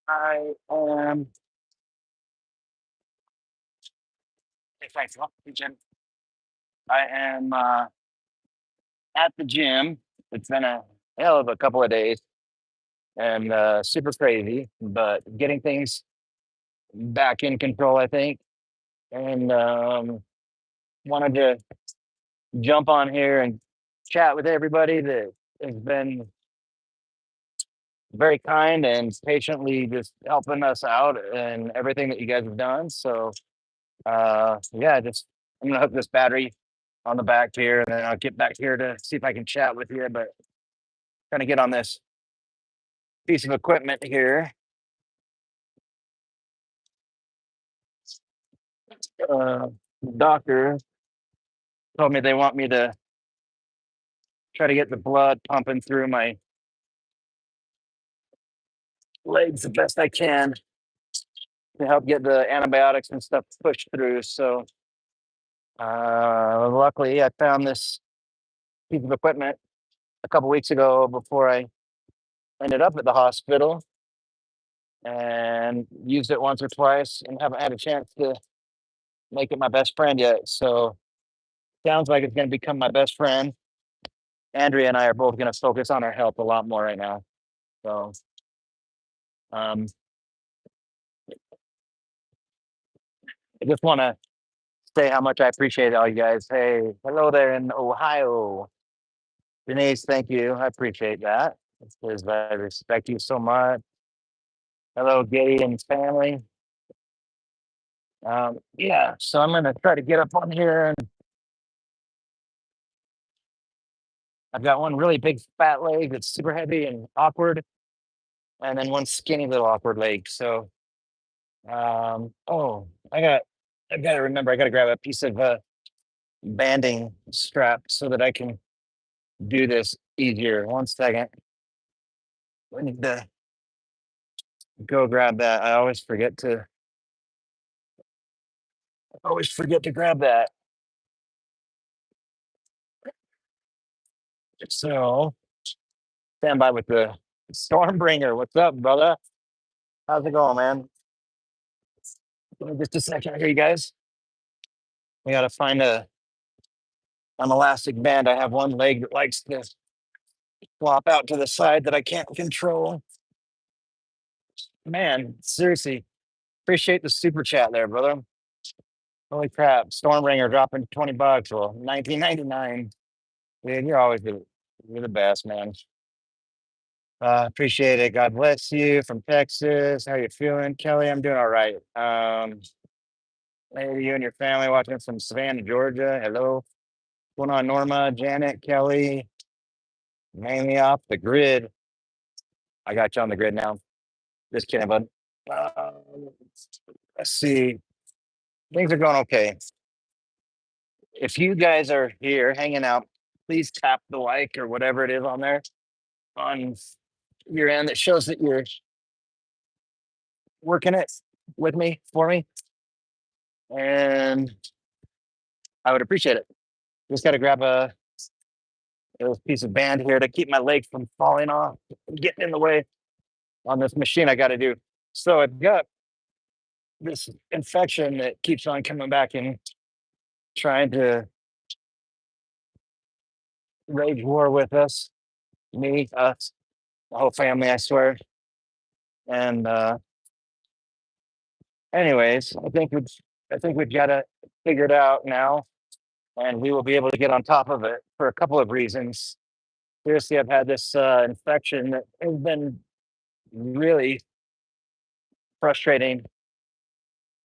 I am. Hey, thanks. Hey, Jim. I am at the gym. It's been a hell of a couple of days and super crazy, but getting things back in control, I think. And wanted to jump on here and chat with everybody that has been very kind and patiently just helping us out and everything that you guys have done. So yeah, just I'm gonna hook this battery on the back here and then I'll get back here to see if I can chat with you. But trying to get on this piece of equipment here. Uh, doctor told me they want me to try to get the blood pumping through my legs the best I can to help get the antibiotics and stuff pushed through. So luckily I found this piece of equipment a couple weeks ago before I ended up at the hospital and used it once or twice and haven't had a chance to make it my best friend yet. So sounds like it's going to become my best friend. Andrea and I are both going to focus on our health a lot more right now. So um, I just want to say how much I appreciate all you guys. Hey, hello there in Ohio. Denise, thank you. I appreciate that. Because I respect you so much. Hello, Gay and family. Yeah, so I'm going to try to get up on here and I've got one really big fat leg that's super heavy and awkward, and then one skinny little awkward leg. So, oh, I got to remember, I got to grab a piece of banding strap so that I can do this easier. One second. I need to go grab that. Always forget to grab that. So, stand by with the Stormbringer. What's up, brother? How's it going, man? Give me just a second here, you guys. We got to find an elastic band. I have one leg that likes to flop out to the side that I can't control. Man, seriously, appreciate the super chat there, brother. Holy crap, Stormbringer dropping $20. Well, 19.99. Dude, you're the best, man. Appreciate it. God bless you from Texas. How you feeling, Kelly? I'm doing all right. Maybe you and your family watching from Savannah, Georgia. Hello. What's going on, Norma, Janet, Kelly? Mainly off the grid. I got you on the grid now. Just kidding, bud. Let's see. Things are going okay. If you guys are here hanging out, please tap the like or whatever it is on there on your end that shows that you're working it with me for me. And I would appreciate it. Just got to grab a piece of band here to keep my leg from falling off, getting in the way on this machine I got to do. So I've got this infection that keeps on coming back and trying to rage war with us, me, us, the whole family, I swear. And anyways, I think we've got it figured out now, and we will be able to get on top of it for a couple of reasons. Seriously, I've had this infection that has been really frustrating,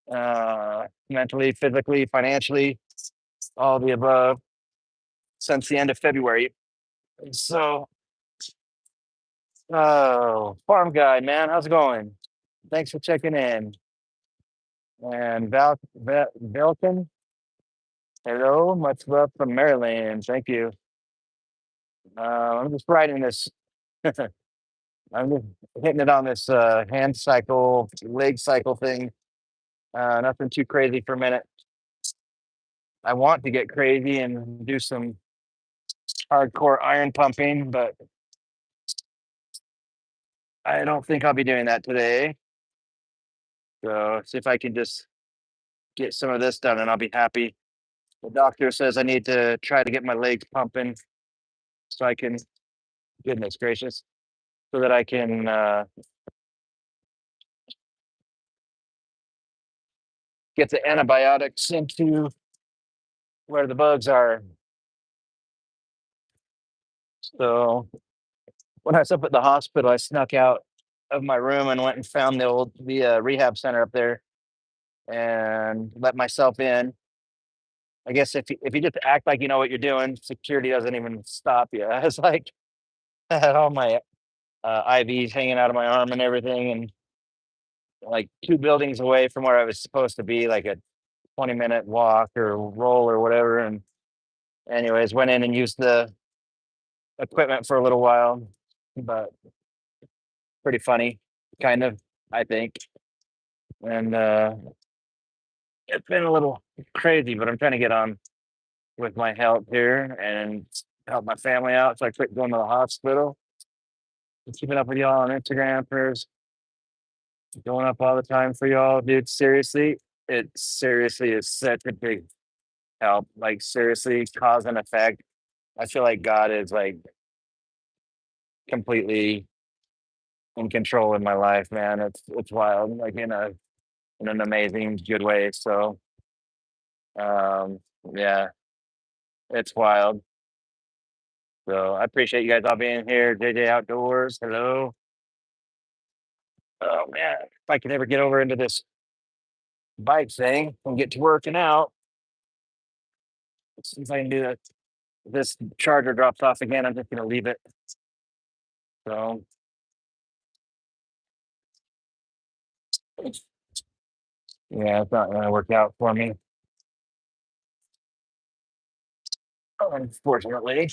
mentally, physically, financially, all the above, since the end of February. So, oh, farm guy, man, how's it going? Thanks for checking in. And Velkin, hello, much love from Maryland. Thank you. I'm just riding this. I'm just hitting it on this hand cycle, leg cycle thing. Nothing too crazy for a minute. I want to get crazy and do some hardcore iron pumping, but I don't think I'll be doing that today. So see if I can just get some of this done and I'll be happy. The doctor says I need to try to get my legs pumping so I can, goodness gracious, so that I can get the antibiotics into where the bugs are. So when I was up at the hospital, I snuck out of my room and went and found the rehab center up there and let myself in. I guess if you just act like you know what you're doing, security doesn't even stop you. I was like, I had all my IVs hanging out of my arm and everything, and like 2 buildings away from where I was supposed to be, like a 20-minute walk or roll or whatever. And anyways, went in and used the equipment for a little while, but pretty funny, kind of, I think. And it's been a little crazy, but I'm trying to get on with my health here and help my family out. So I quit going to the hospital. And keeping up with y'all on Instagram, prayers going up all the time for y'all, dude. Seriously, it seriously is such a big help. Like seriously, cause and effect. I feel like God is like completely in control in my life, man. It's wild, like in an amazing good way. So um yeah, it's wild. So I appreciate you guys all being here. JJ Outdoors, hello. Oh man, if I could ever get over into this bike thing and get to working out, let's see if I can do that. If this charger drops off again, I'm just gonna leave it. So yeah, it's not gonna work out for me, unfortunately.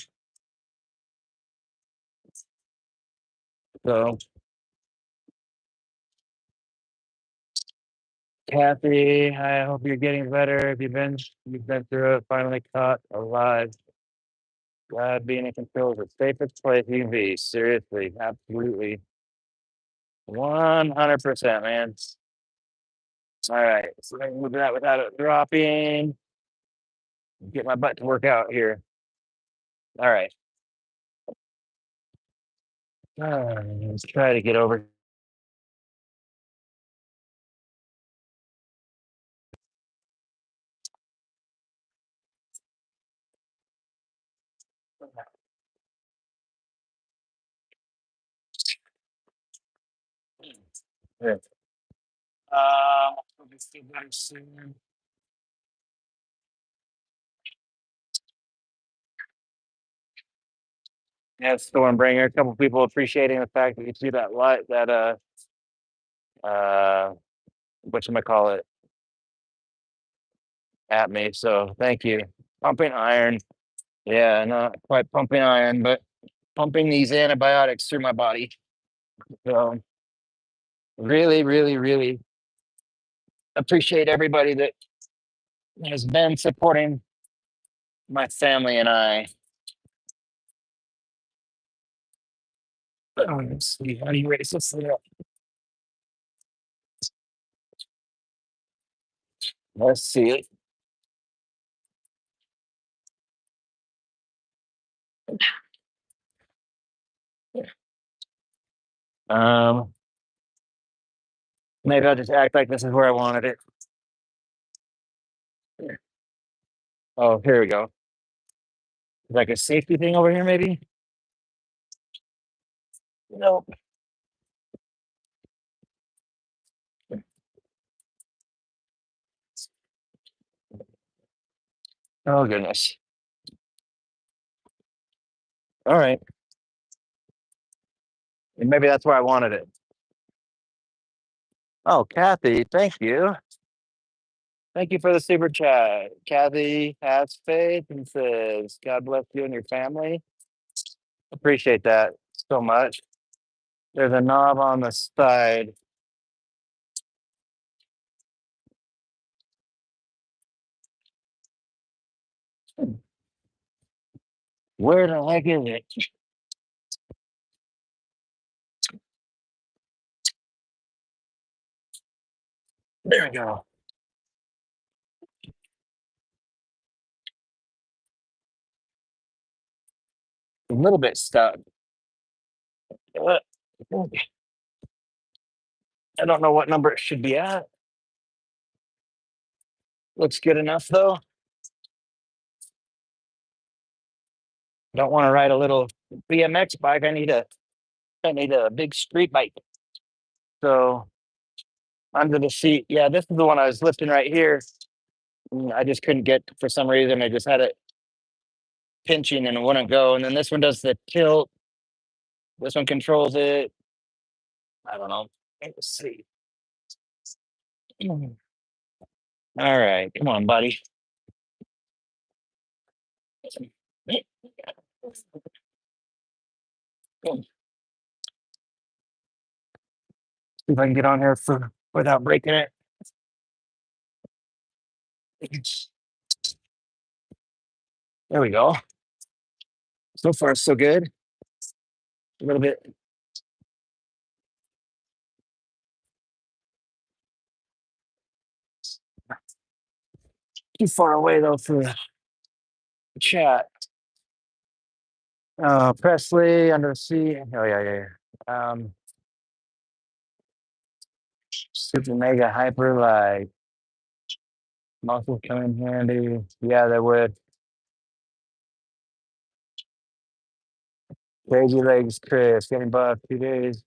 So Kathy, I hope you're getting better. Have you've been through it, finally caught alive. God being in control is the safest place you can be. Seriously, absolutely. 100%, man. All right. So I can move that without it dropping. Get my butt to work out here. All right. Let's try to get over. Here. Let me see better soon. Yeah, Stormbringer. A couple people appreciating the fact that you see that light, that uh, whatchamacallit, at me. So thank you. Pumping iron. Yeah, not quite pumping iron, but pumping these antibiotics through my body. So really, really, really appreciate everybody that has been supporting my family and I. Let's see, how do you raise this thing up? Let's see it. Um, maybe I'll just act like this is where I wanted it. Oh, here we go. Like a safety thing over here, maybe? Nope. Oh goodness. All right. And maybe that's where I wanted it. Oh, Kathy, thank you. Thank you for the super chat. Kathy has faith and says, God bless you and your family. Appreciate that so much. There's a knob on the side. Where the heck is it? There we go. A little bit stuck. Uh, I don't know what number it should be at. Looks good enough though. Don't want to ride a little BMX bike. I need a big street bike. So under the seat, yeah, this is the one I was lifting right here. I just couldn't get for some reason. I just had it pinching and it wouldn't go. And then this one does the tilt. This one controls it. I don't know. Let's see. All right, come on, buddy. See if I can get on here for without breaking it. There we go. So far, so good. A little bit. Too far away though for the chat. Presley under the sea. Oh yeah. Super mega hyper like muscles come in handy. Yeah, they would. Crazy legs, Chris, getting buff 2 days.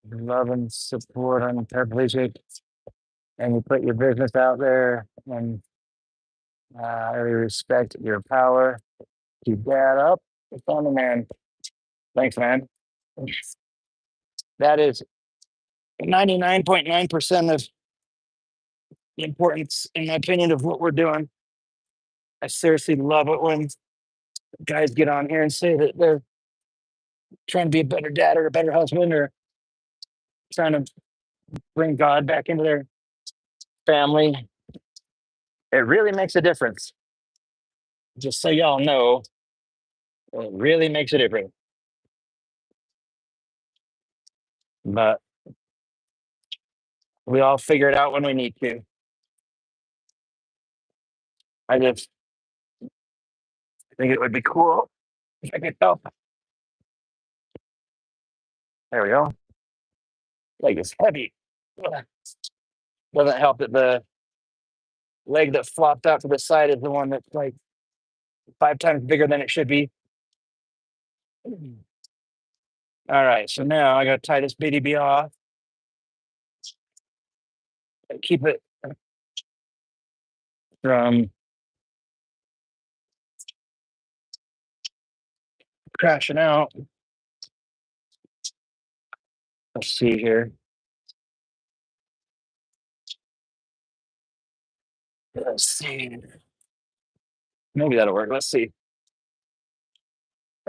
Love and support on paraplegic. And you put your business out there and I really respect your power. Keep that up. It's on the man. Thanks, man. That is 99.9% of the importance, in my opinion, of what we're doing. I seriously love it when guys get on here and say that they're trying to be a better dad or a better husband or trying to bring God back into their family. It really makes a difference. Just so y'all know, it really makes a difference. But we all figure it out when we need to. I just think it would be cool if I could help. There we go. Leg is heavy. Doesn't help that the leg that flopped out to the side is the one that's like 5 times bigger than it should be. All right, so now I got to tie this BDB off. Keep it from crashing out. Let's see here. Let's see. Maybe that'll work. Let's see.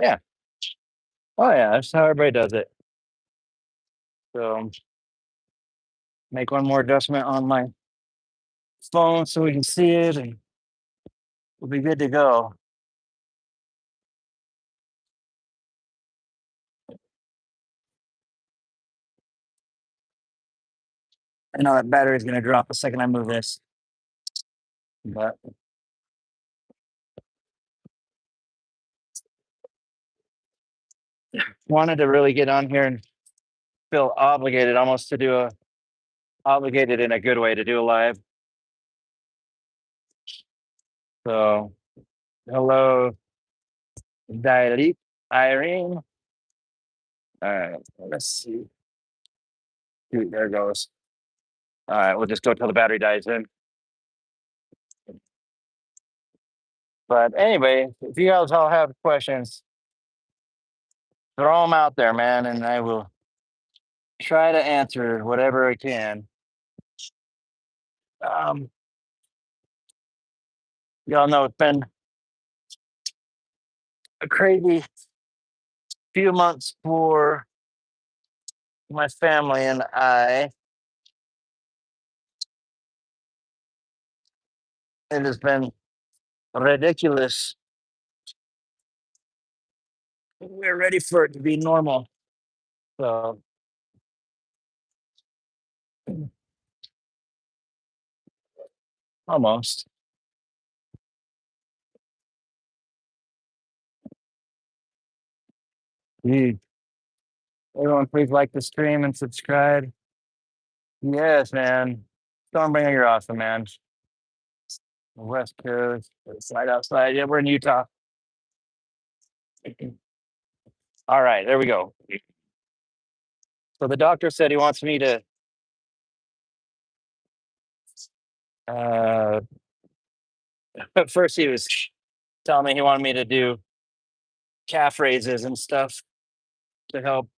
Yeah. Oh yeah, that's how everybody does it. So make one more adjustment on my phone so we can see it and we'll be good to go. I know that battery is going to drop the second I move this, but wanted to really get on here and feel obligated almost to do obligated in a good way to do a live. So hello, Dilip, Irene. All right, let's see. Dude, there it goes. All right, we'll just go till the battery dies in. But anyway, if you guys all have questions, throw them out there, man, and I will try to answer whatever I can. Y'all know it's been a crazy few months for my family and I. It has been ridiculous. We're ready for it to be normal. So Almost. Gee, everyone, please like the stream and subscribe. Yes, man. Stormbringer, you're awesome, man. West Coast, side outside. Yeah, we're in Utah. All right, there we go. So the doctor said he wants me to at first he was telling me he wanted me to do calf raises and stuff to help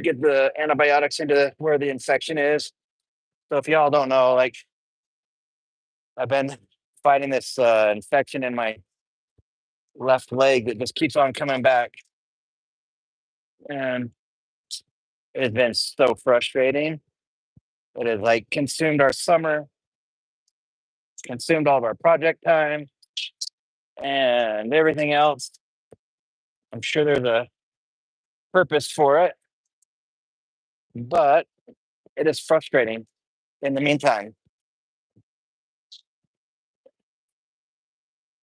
get the antibiotics into where the infection is. So if y'all don't know, like I've been fighting this infection in my left leg that just keeps on coming back, and it's been so frustrating. It has like consumed our summer, consumed all of our project time, and everything else. I'm sure there's a purpose for it, but it is frustrating in the meantime.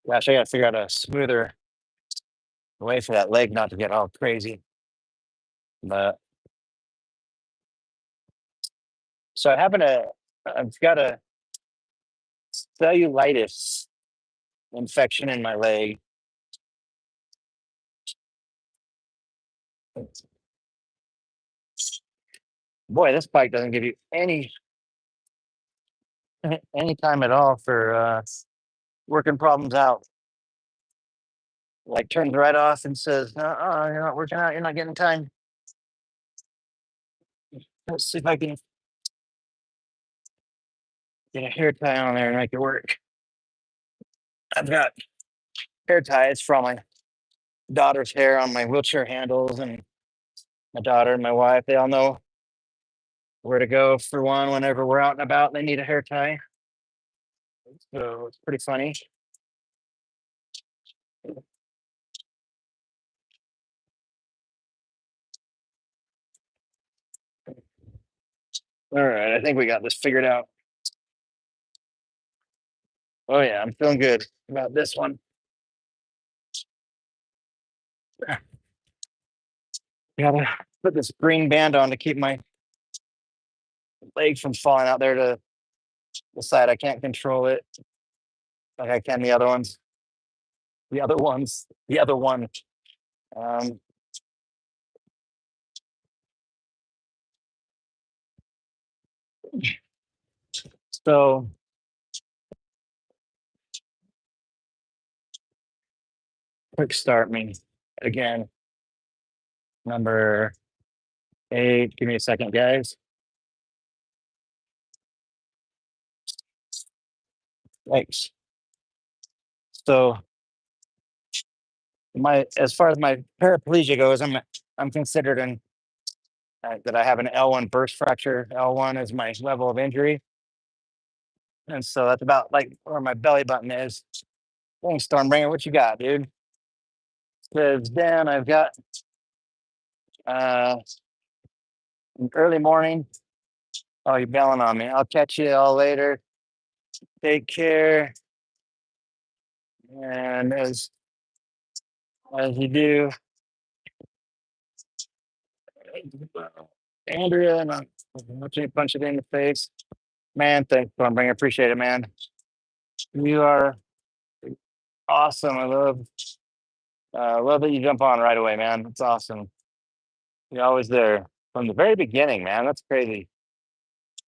Gosh, I got to figure out a smoother way for that leg not to get all crazy. But so I've got a cellulitis infection in my leg. Boy, this bike doesn't give you any time at all for working problems out. Like turns right off and says, you're not working out, you're not getting time. Let's see if I can get a hair tie on there and make it work. I've got hair ties for all my daughter's hair on my wheelchair handles, and my daughter and my wife, they all know where to go for one whenever we're out and about and they need a hair tie. So it's pretty funny. All right, I think we got this figured out. Oh yeah, I'm feeling good about this one. Gotta put this green band on to keep my leg from falling out there to the side. I can't control it like I can the other ones. The other ones. The other one. Um, so quick start me again. Number 8. Give me a second, guys. Thanks. So my as far as my paraplegia goes, I'm considered that I have an L1 burst fracture. L1 is my level of injury, and so that's about like where my belly button is. Thanks, Stormbringer. What you got, dude? Says Dan, I've got an early morning. Oh, you're bailing on me. I'll catch you all later. Take care. And as you do, Andrea, and I'm watching you punch it in the face. Man, thanks, Stormbringer. Appreciate it, man. You are awesome. I love that you jump on right away, man. It's awesome. You're always there from the very beginning, man. That's crazy.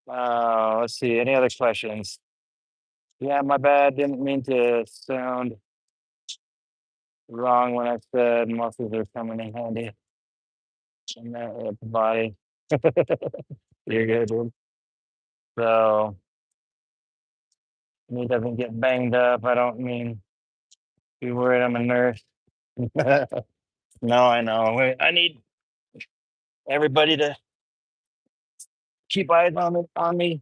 Let's see. Any other questions? Yeah, my bad. Didn't mean to sound wrong when I said muscles are coming in handy in that body. You're good, dude. So he doesn't get banged up. I don't mean be worried. I'm a nurse. No, I know. Wait, I need everybody to keep eyes on me.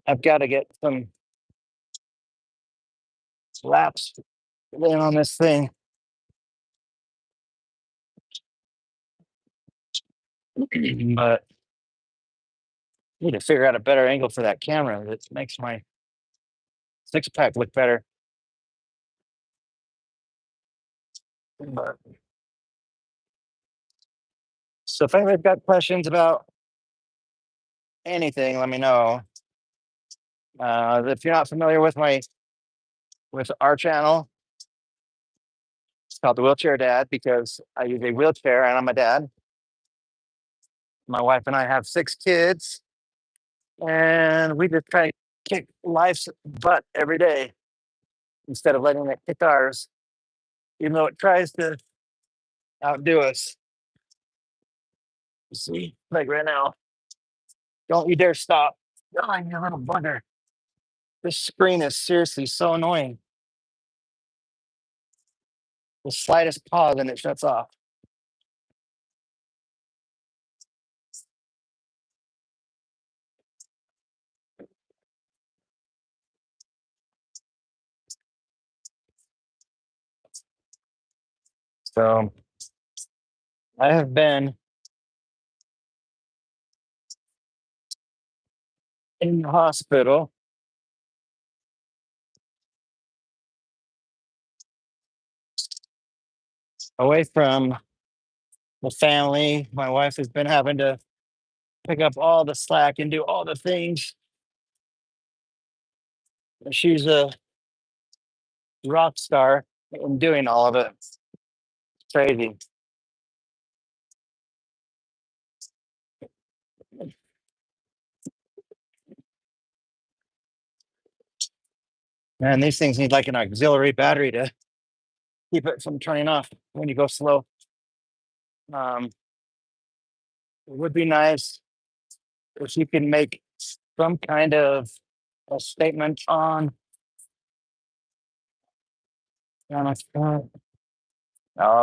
I've got to get some laps laying on this thing. But need to figure out a better angle for that camera that makes my six pack look better. But, so if anybody's got questions about anything, let me know. If you're not familiar with our channel, it's called the Wheelchair Dad because I use a wheelchair and I'm a dad. My wife and I have 6 kids, and we just try to kick life's butt every day instead of letting it kick ours, even though it tries to outdo us. You see, like right now, don't you dare stop. Oh, you little bugger. This screen is seriously so annoying. The slightest pause and it shuts off. So I have been in the hospital away from the family. My wife has been having to pick up all the slack and do all the things. She's a rock star in doing all of it. It's crazy. Man, these things need like an auxiliary battery to keep it from turning off when you go slow. It would be nice if you can make some kind of a statement on. No,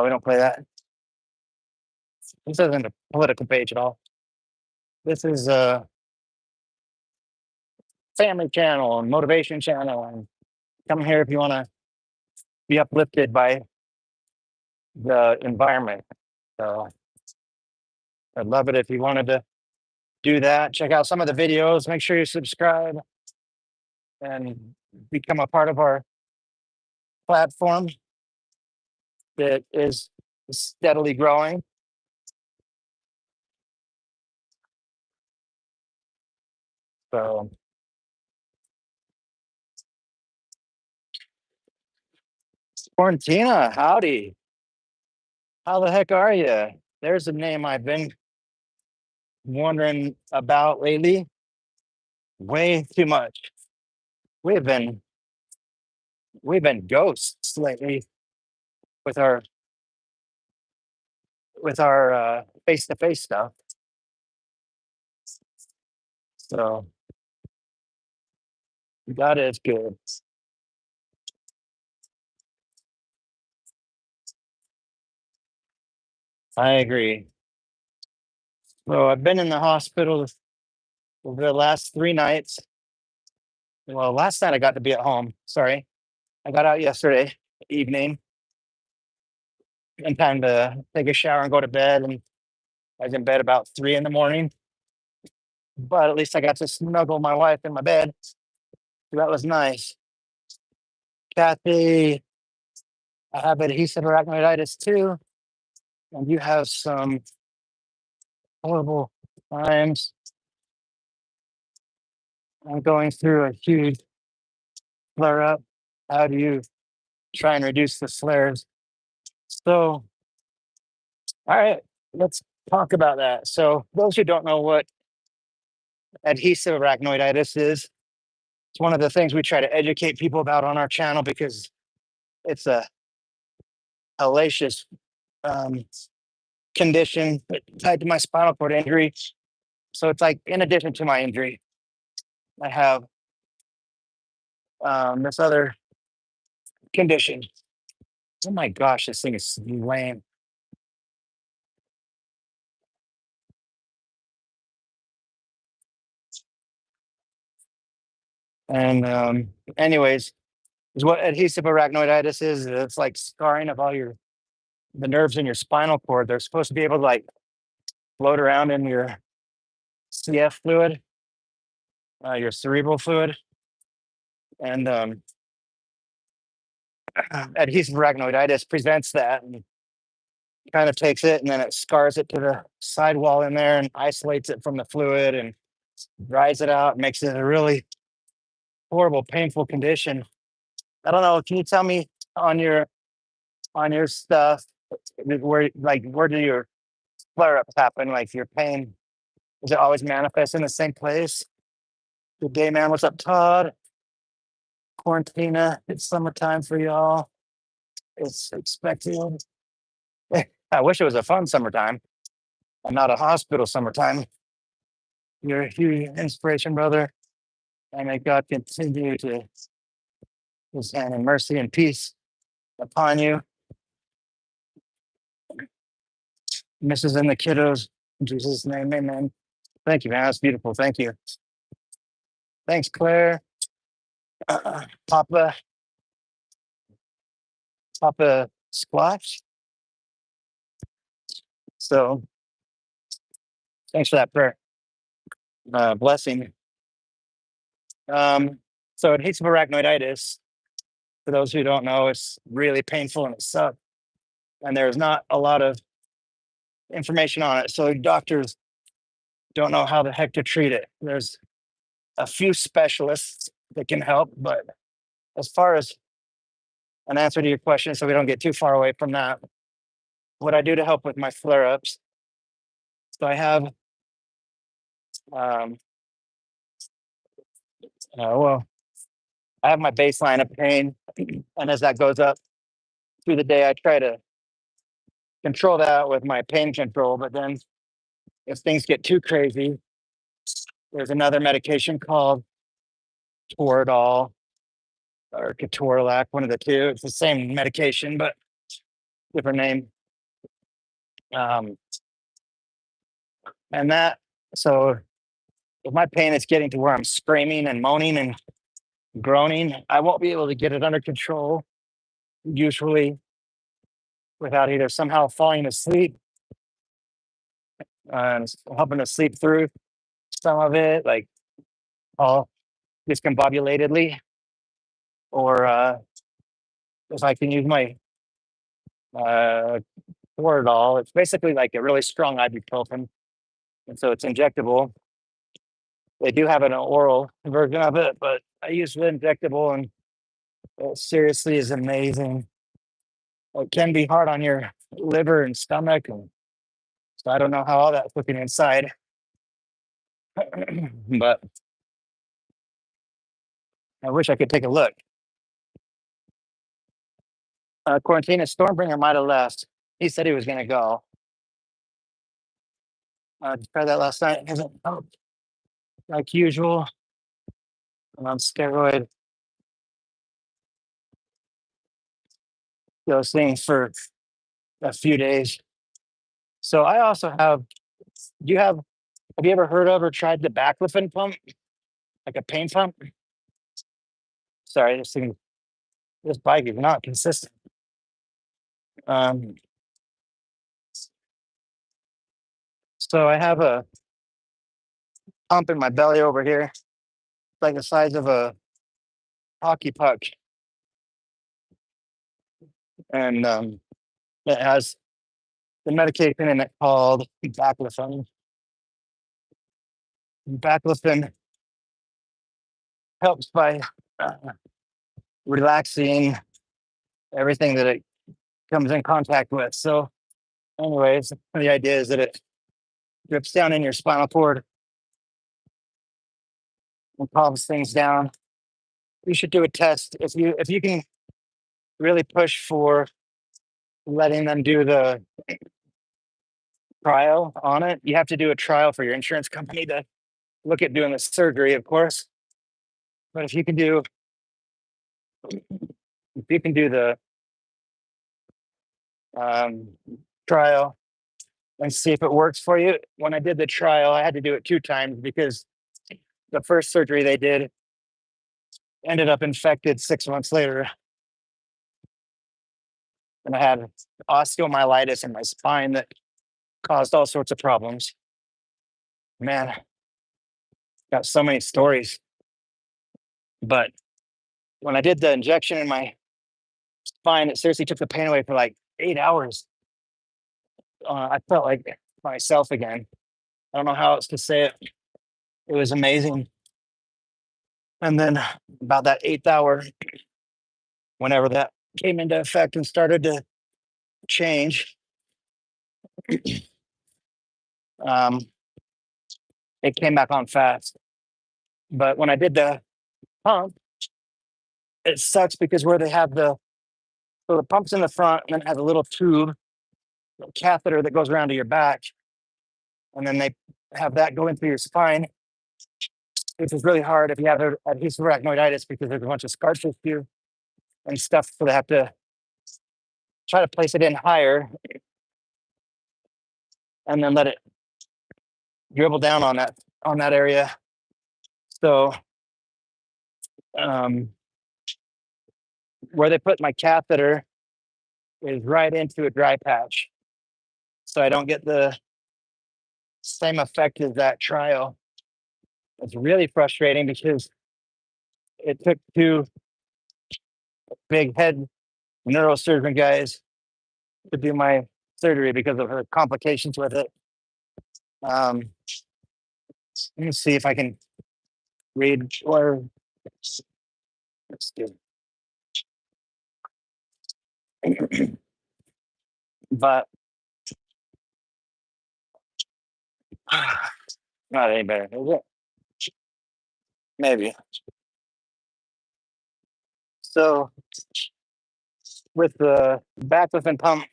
we don't play that. This isn't a political page at all. This is a family channel and motivation channel. And come here if you want to be uplifted by the environment. So I'd love it if you wanted to do that. Check out some of the videos. Make sure you subscribe and become a part of our platform that is steadily growing. So Quarantina, howdy. How the heck are you? There's a name I've been wondering about lately. Way too much. We've been ghosts lately with our face-to-face stuff. So that is good. I agree. So I've been in the hospital over the last 3 nights. Well, last night I got to be at home. Sorry. I got out yesterday evening in time to take a shower and go to bed. And I was in bed about 3 in the morning. But at least I got to snuggle my wife in my bed. So that was nice. Kathy, I have adhesive arachnoiditis too. And you have some horrible times. I'm going through a huge flare up. How do you try and reduce the flares? So, all right, let's talk about that. So, those who don't know what adhesive arachnoiditis is, it's one of the things we try to educate people about on our channel because it's a hellacious condition tied to my spinal cord injury. So, it's like in addition to my injury, I have this other condition. Oh my gosh, this thing is lame. And anyways, is what adhesive arachnoiditis is. It's like scarring of all the nerves in your spinal cord. They're supposed to be able to like float around in your CF fluid, your cerebral fluid, and adhesive arachnoiditis prevents that and kind of takes it and then it scars it to the sidewall in there and isolates it from the fluid and dries it out, makes it a really horrible, painful condition. I don't know. Can you tell me on your stuff where do your flare-ups happen? Like your pain, does it always manifest in the same place? Good day, man. What's up, Todd? Quarantina. It's summertime for y'all. It's expected. I wish it was a fun summertime and not a hospital summertime. You're a huge inspiration, brother. And may God continue to his hand in mercy and peace upon you. Mrs. and the kiddos. In Jesus' name, amen. Thank you, man. That's beautiful. Thank you. Thanks, Claire. Papa Squatch. So thanks for that prayer. Blessing. So adhesive arachnoiditis, for those who don't know, it's really painful and it sucks. And there's not a lot of information on it. So doctors don't know how the heck to treat it. There's a few specialists that can help, but as far as an answer to your question, so we don't get too far away from that, what I do to help with my flare-ups. So I have, I have my baseline of pain, and as that goes up through the day, I try to control that with my pain control. But then, if things get too crazy, there's another medication called Toradol or Ketorolac, one of the two. It's the same medication, but different name. And that, so if my pain is getting to where I'm screaming and moaning and groaning, I won't be able to get it under control, usually without either somehow falling asleep and helping to sleep through some of it, like all discombobulatedly, or if I can use my Toradol. It's basically like a really strong ibuprofen, and so it's injectable. They do have an oral version of it, but I use the injectable, and it seriously is amazing. It can be hard on your liver and stomach, and so I don't know how all that's looking inside, but I wish I could take a look. Quarantina Stormbringer might have left. He said he was going to go. Tried that last night. It hasn't helped. Like usual, I'm on steroid dosing for a few days. So I also have. Have you ever heard of or tried the baclofen pump, like a pain pump? Sorry, this bike is not consistent. So I have a pump in my belly over here, it's like the size of a hockey puck, and it has the medication in it called baclofen. Baclofen helps by relaxing everything that it comes in contact with. So, anyways, the idea is that it drips down in your spinal cord and calms things down. You should do a test if you can really push for letting them do the trial on it. You have to do a trial for your insurance company to look at doing the surgery, of course. But if you can do the trial and see if it works for you. When I did the trial, I had to do it 2 times because the first surgery they did, ended up infected 6 months later. And I had osteomyelitis in my spine that caused all sorts of problems. Man, got so many stories. But when I did the injection in my spine, it seriously took the pain away for like 8 hours. I felt like myself again. I don't know how else to say it. It was amazing. And then about that 8th hour, whenever that came into effect and started to change, um, it came back on fast. But when I did the pump, it sucks because where they have the pump's in the front and then it has a little tube, a catheter that goes around to your back. And then they have that go into your spine, which is really hard if you have adhesive arachnoiditis because there's a bunch of scar tissue and stuff. So they have to try to place it in higher and then let it dribble down on that area. So where they put my catheter is right into a dry patch. So I don't get the same effect as that trial. It's really frustrating because it took two big head neurosurgeon guys to do my surgery because of her complications with it. Let me see if I can read or let's do. But not any better, is it? Maybe. So with the baclofen pump,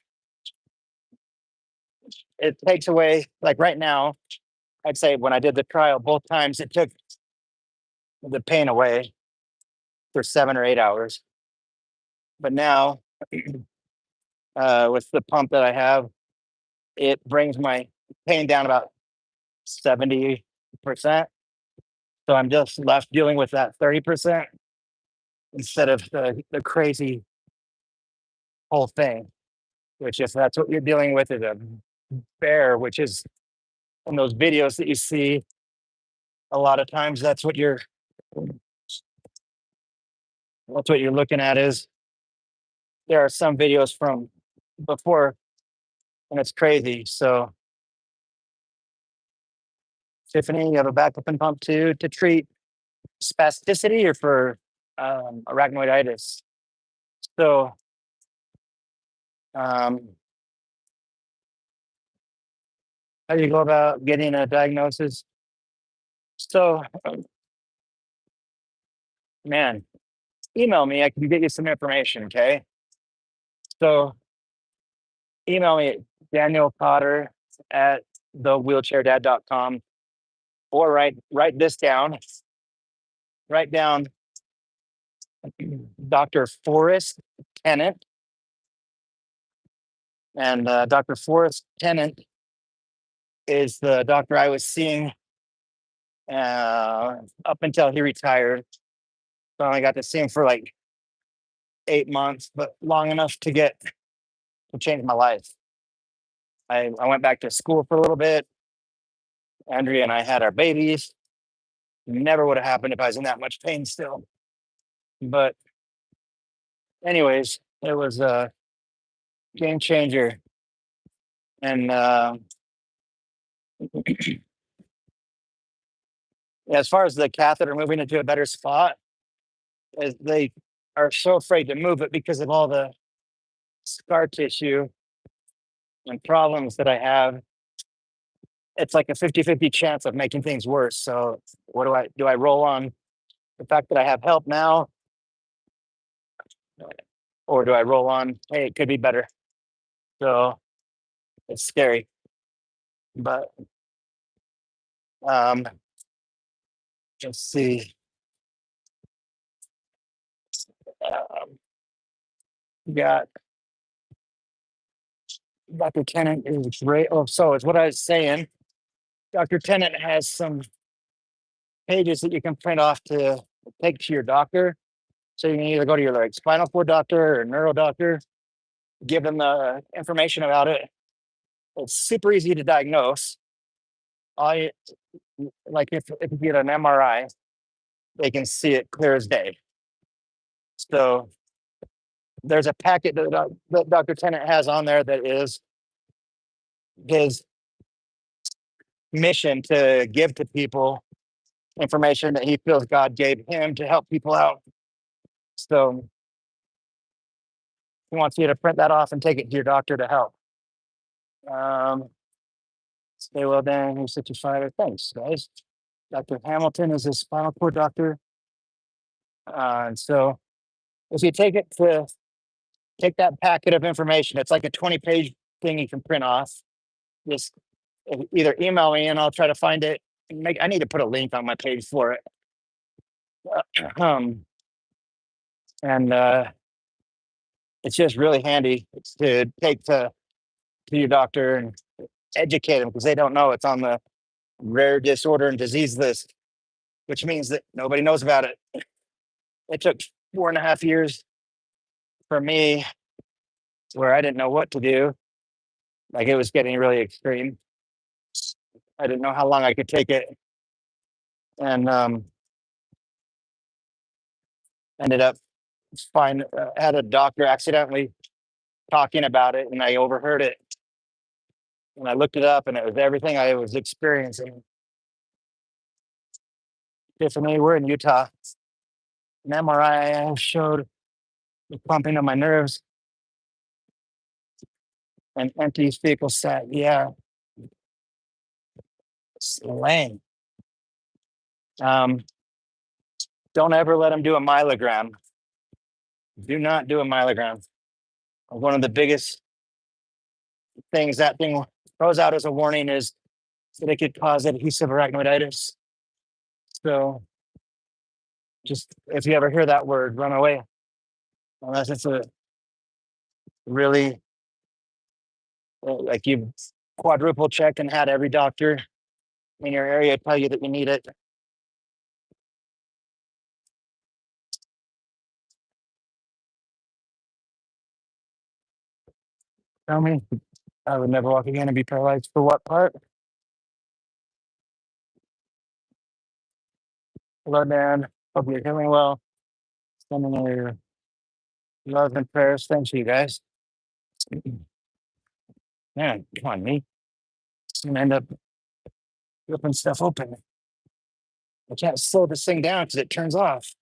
it takes away, like right now, I'd say when I did the trial, both times it took the pain away for 7 or 8 hours. But now, with the pump that I have, it brings my pain down about 70%. So I'm just left dealing with that 30% instead of the crazy whole thing, which if that's what you're dealing with is a bear, which is in those videos that you see, a lot of times that's what you're looking at is there are some videos from before and it's crazy. So Tiffany, you have a baclofen pump too to treat spasticity or for arachnoiditis. So how do you go about getting a diagnosis? So man, email me. I can get you some information. Okay. So email me at Daniel Cotter at thewheelchairdad.com or write this down. Write down Dr. Forrest Tennant. And Dr. Forrest Tennant is the doctor I was seeing up until he retired. So I only got to see him for like 8 months, but long enough to change my life. I went back to school for a little bit. Andrea and I had our babies. Never would have happened if I was in that much pain still. But anyways, it was a game changer. And as far as the catheter moving into a better spot, as they are so afraid to move it because of all the scar tissue and problems that I have, it's like a 50-50 chance of making things worse. So what do I roll on the fact that I have help now? Or do I roll on, hey, it could be better? So it's scary. But let's see. Got Dr. Tennant is great. Oh, so it's what I was saying. Dr. Tennant has some pages that you can print off to take to your doctor. So you can either go to your like spinal cord doctor or neuro doctor, give them the information about it. It's super easy to diagnose. I like if you get an MRI, they can see it clear as day. So there's a packet that Dr. Tennant has on there that is his mission to give to people information that he feels God gave him to help people out. So he wants you to print that off and take it to your doctor to help. Stay well, Dan. He's 65. Thanks, guys. Dr. Hamilton is a spinal cord doctor. And so if you take that packet of information, it's like a 20-page thing you can print off. Just either email me and I'll try to find it. I need to put a link on my page for it. And it's just really handy to take to your doctor and educate them because they don't know it's on the rare disorder and disease list, which means that nobody knows about it. It took 4.5 years for me where I didn't know what to do. Like it was getting really extreme. I didn't know how long I could take it. And ended up had a doctor accidentally talking about it and I overheard it. And I looked it up and it was everything I was experiencing. Tiffany, we're in Utah. An MRI showed the pumping of my nerves and empty fecal sac. Yeah, it's lame. Don't ever let them do a myelogram. Do not do a myelogram. One of the biggest things that thing throws out as a warning is that it could cause adhesive arachnoiditis. So just if you ever hear that word, run away. Unless it's a really like you've quadruple checked and had every doctor in your area tell you that you need it. Tell me, I would never walk again and be paralyzed for what part? Hello, Dan. Hope you're feeling well. Sending your love and prayers. Thanks, you guys. Man, come on, me. It's gonna end up ripping stuff open. I can't slow this thing down because it turns off.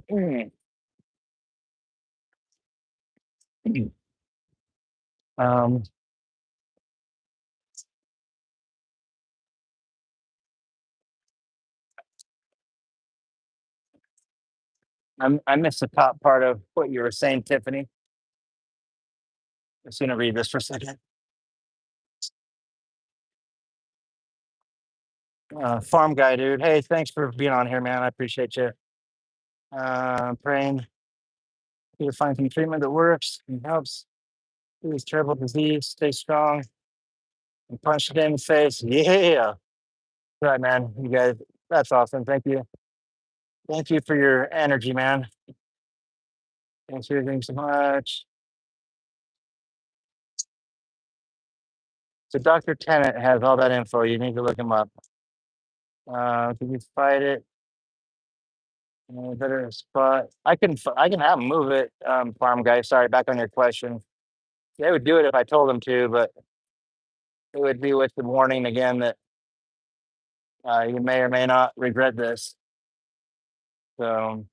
Mm. Um, I missed the top part of what you were saying, Tiffany. I'm just gonna read this for a second. Farm guy, dude. Hey, thanks for being on here, man. I appreciate you. Praying you to find some treatment that works and helps this terrible disease. Stay strong and punch it in the face. Yeah. Right, man. You guys, that's awesome. Thank you. Thank you for your energy, man. Thanks for everything so much. So Dr. Tennant has all that info. You need to look him up. Can you fight it? Better spot. I can have him move it. Farm guy. Sorry, back on your question. They would do it if I told them to, but it would be with the warning again that you may or may not regret this. So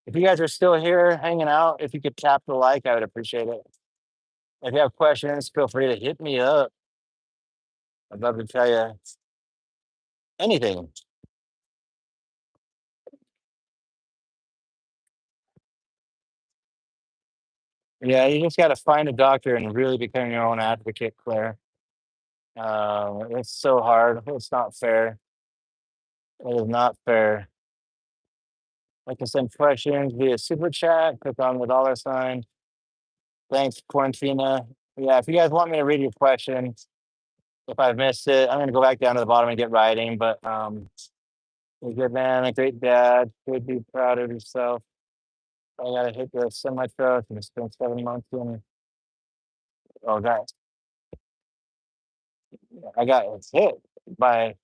if you guys are still here hanging out, if you could tap the like, I would appreciate it. If you have questions, feel free to hit me up. I'd love to tell you anything. Yeah, you just got to find a doctor and really become your own advocate, Claire. It's so hard. It's not fair. It is not fair. Like I send questions via super chat, click on the dollar sign. Thanks, Quarantina. Yeah, if you guys want me to read your questions, If I've missed it, I'm gonna go back down to the bottom and get writing. But you're a good man, a great dad. Could be proud of yourself. I gotta hit the semi truck and spend 7 months in it. Oh, God. I got hit by,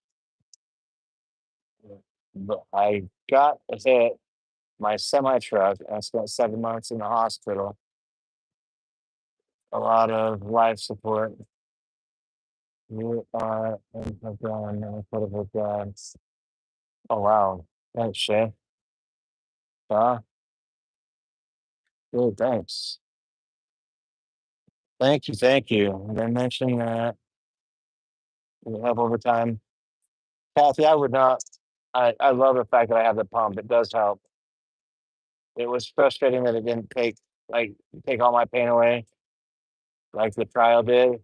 but I got hit my semi truck. I spent 7 months in the hospital. A lot of life support. You are an incredible dad. Oh, wow. Thanks, Shay. Good, thanks. Thank you, thank you. They mentioned that we have overtime. Kathy, I would not. I love the fact that I have the pump. It does help. It was frustrating that it didn't like take all my pain away, like the trial did.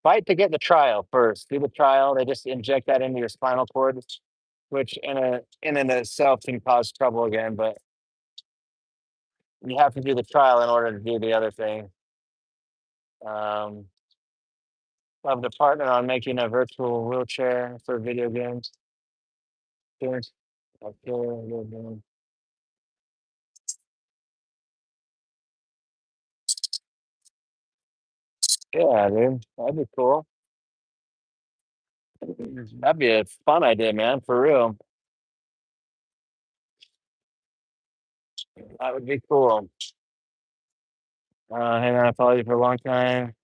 Fight to get the trial first. Do the trial. They just inject that into your spinal cord, which in and itself can cause trouble again. But you have to do the trial in order to do the other thing. Um, Love to partner on making a virtual wheelchair for video games. Cheers. Okay, good, man. Yeah, dude, that'd be cool. That'd be a fun idea, man, for real. That would be cool. Hey man, I followed you for a long time.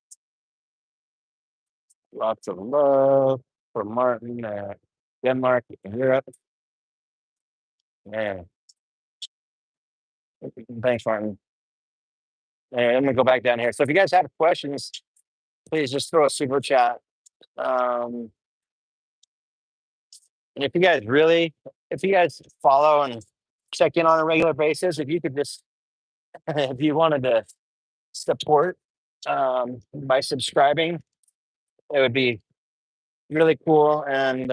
Lots of love for Martin, Denmark, and Europe. Man, thanks, Martin. Hey, I'm gonna go back down here. So if you guys have questions, please just throw a super chat. Um, and if you guys follow and check in on a regular basis, if you could just, if you wanted to support by subscribing, it would be really cool, and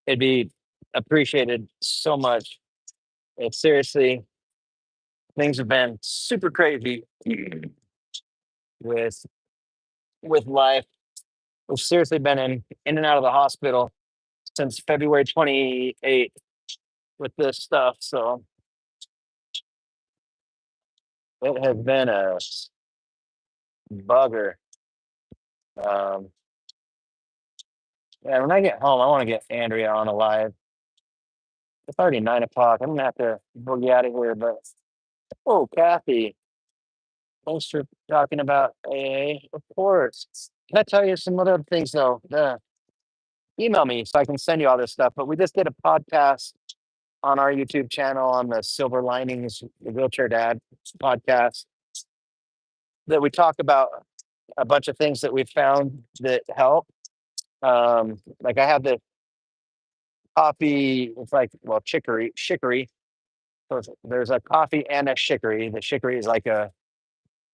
it'd be appreciated so much. It's seriously, things have been super crazy with life. We've seriously been in and out of the hospital since February 28th with this stuff. So it has been a bugger. Um, and when I get home, I want to get Andrea on a live. It's already 9 o'clock. I'm gonna have to boogie out of here. But oh, Kathy, thanks for talking about AA. Of course. Can I tell you some other things though? Email me so I can send you all this stuff. But we just did a podcast on our YouTube channel on the Silver Linings, the Wheelchair Dad podcast, that we talk about a bunch of things that we found that help. Like I have the coffee, it's like, well, chicory. So there's a coffee and a chicory. The chicory is like a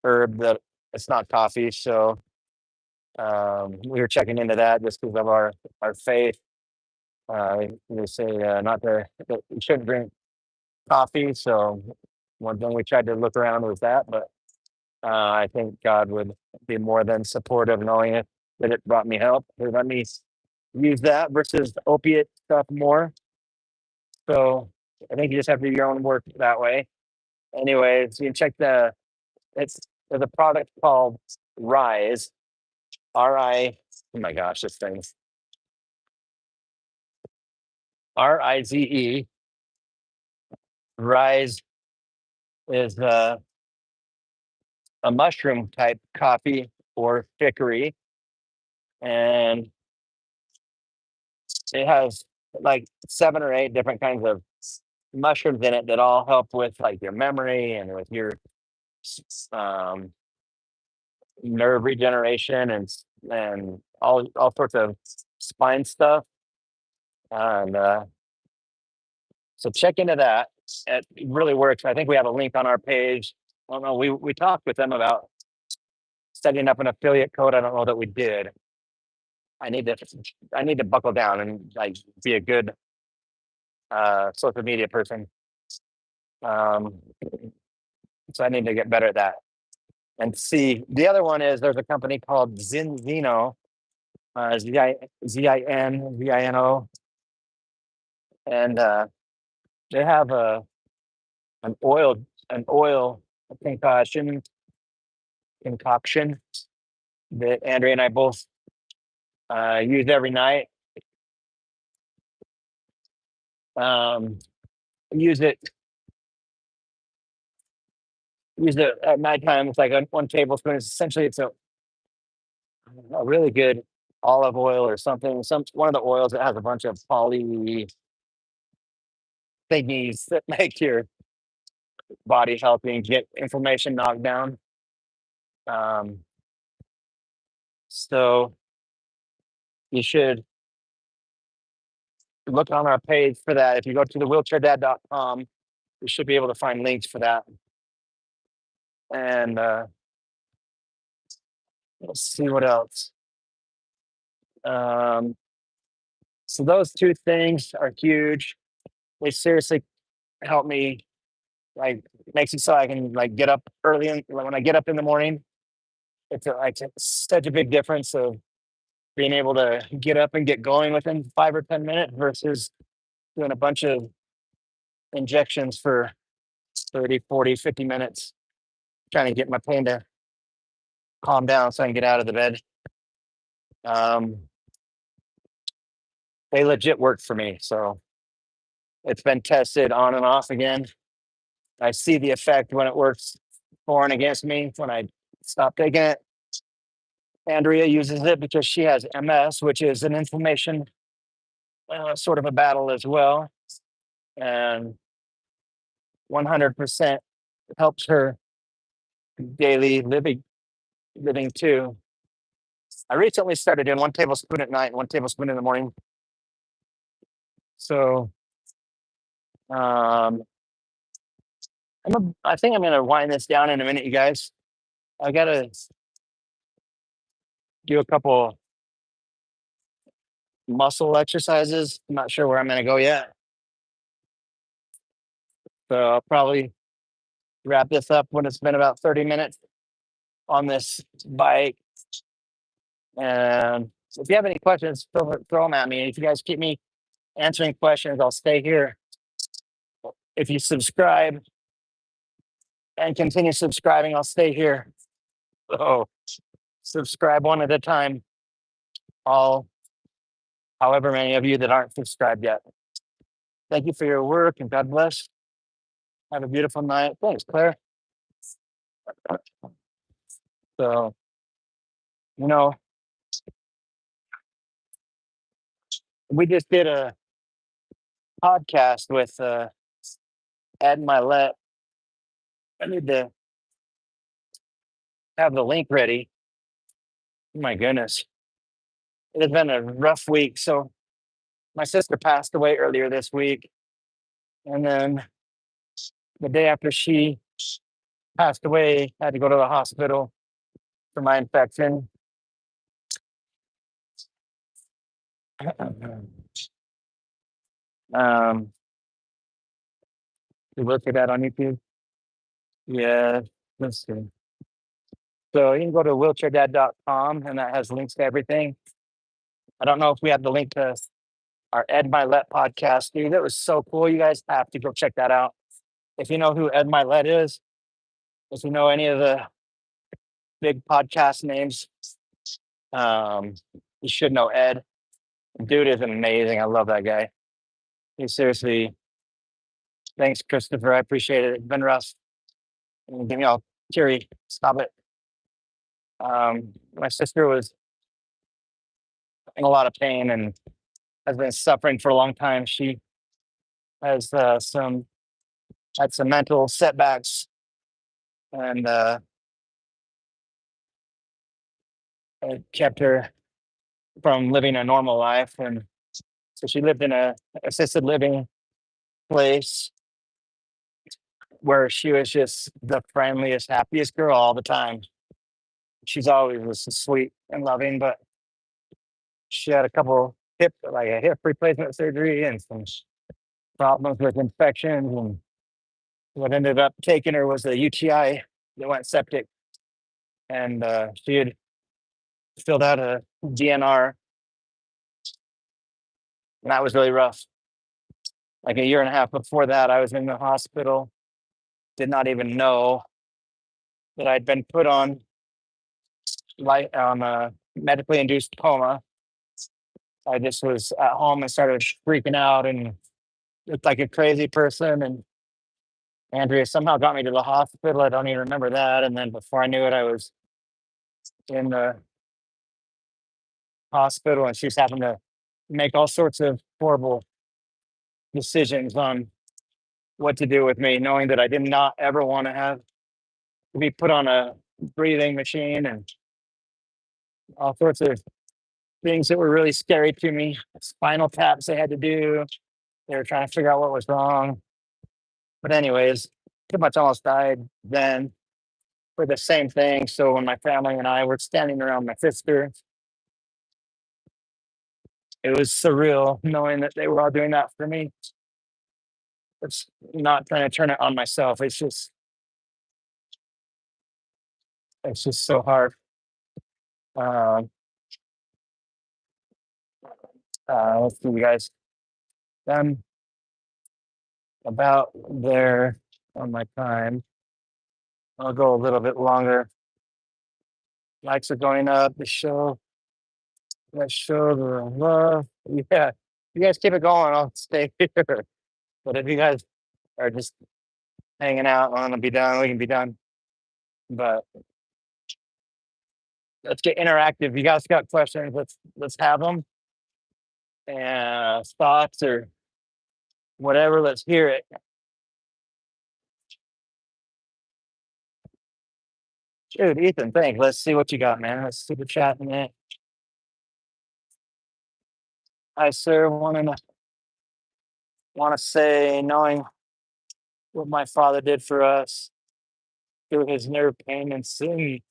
herb that it's not coffee. So we were checking into that just because of our faith. They say not to that you shouldn't drink coffee. So one thing we tried to look around was that, but I think God would be more than supportive, knowing it that it brought me help. It let me use that versus the opiate stuff more. So I think you just have to do your own work that way. Anyways, you can check there's a product called Rise, R-I, oh my gosh, this thing's Rize. Rise is a mushroom type coffee or chicory, and it has like 7 or 8 different kinds of mushrooms in it that all help with like your memory and with your um, nerve regeneration and all sorts of spine stuff. And so check into that. It really works. I think we have a link on our page. I don't know. We talked with them about setting up an affiliate code. I don't know that we did. I need to buckle down and like be a good social media person. Um, so I need to get better at that. and see. The other one is there's a company called Zinzino, Zino, and they have an oil an oil concoction concoction that Andrea and I both use every night. Use it at nighttime. It's like 1 tablespoon. Essentially, it's a really good olive oil or something. One of the oils that has a bunch of poly thingies that make your body healthy and get inflammation knocked down. So you should look on our page for that. If you go to the wheelchairdad.com, you should be able to find links for that. And let's see what else. So those two things are huge. They seriously help me. Like, makes it so I can like get up early when I get up in the morning. It's such a big difference of being able to get up and get going within 5 or 10 minutes versus doing a bunch of injections for 30, 40, 50 minutes, trying to get my pain to calm down so I can get out of the bed. They legit work for me. So it's been tested on and off again. I see the effect when it works for and against me when I stop taking it. Andrea uses it because she has MS, which is an inflammation sort of a battle as well. And 100% helps her daily living too. I recently started doing 1 tablespoon at night and 1 tablespoon in the morning. So I think I'm gonna wind this down in a minute, you guys. I gotta do a couple muscle exercises. I'm not sure where I'm gonna go yet. So I'll probably wrap this up when it's been about 30 minutes on this bike. And so if you have any questions, throw them at me. If you guys keep me answering questions, I'll stay here. If you subscribe and continue subscribing, I'll stay here. So subscribe one at a time. However many of you that aren't subscribed yet. Thank you for your work and God bless. Have a beautiful night. Thanks, Claire. So, we just did a podcast with Ed Milet. I need to have the link ready. Oh my goodness. It has been a rough week. So my sister passed away earlier this week. And then the day after she passed away, I had to go to the hospital for my infection. You look at that on YouTube? Yeah, let's see. So you can go to wheelchairdad.com and that has links to everything. I don't know if we have the link to our Ed Milet podcast. Dude, that was so cool. You guys have to go check that out. If you know who Ed Milet is, if you know any of the big podcast names, you should know Ed. Dude is amazing. I love that guy. He's seriously, thanks, Christopher. I appreciate it. It's been rough. Give me all teary. Stop it. My sister was in a lot of pain and has been suffering for a long time. She has had some mental setbacks, and it kept her from living a normal life. And so she lived in a assisted living place where she was just the friendliest, happiest girl all the time. She's always was sweet and loving, but she had a couple a hip replacement surgery and some problems with infections. And what ended up taking her was a UTI that went septic. and she had filled out a DNR, and that was really rough. Like a year and a half before that, I was in the hospital, did not even know that I'd been put on a medically induced coma. I just was at home and started freaking out and looked like a crazy person. And Andrea somehow got me to the hospital. I don't even remember that. And then before I knew it, I was in the hospital, and she's having to make all sorts of horrible decisions on what to do with me, knowing that I did not ever want to have to be put on a breathing machine and all sorts of things that were really scary to me. Spinal taps they had to do. They were trying to figure out what was wrong. But anyways, pretty much almost died then for the same thing. So when my family and I were standing around my sister, it was surreal knowing that they were all doing that for me. It's not trying to turn it on myself. It's just so hard. Um, let's see, you guys. I'm about there on my time. I'll go a little bit longer. Likes are going up. Let's show the love. Yeah, you guys keep it going. I'll stay here. But if you guys are just hanging out, want to be done, we can be done. But let's get interactive. You guys got questions? Let's have them. And thoughts or whatever. Let's hear it. Dude, Ethan, thanks. Let's see what you got, man. Let's super chat in it. Hi, sir. Want to say, knowing what my father did for us through his nerve pain and seeing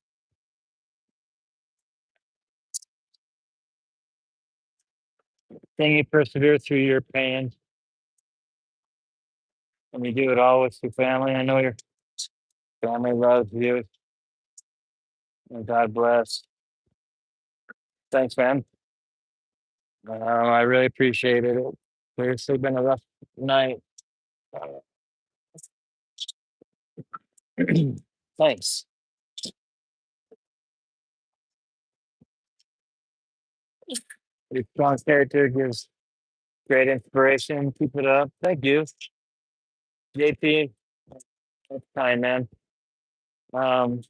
you persevere through your pain, and you do it all with your family. I know your family loves you, and God bless. Thanks, man. I really appreciate it. Seriously, been a rough night. Uh, Thanks. Your strong character gives great inspiration. Keep it up. Thank you, JP. That's kind, man. Um,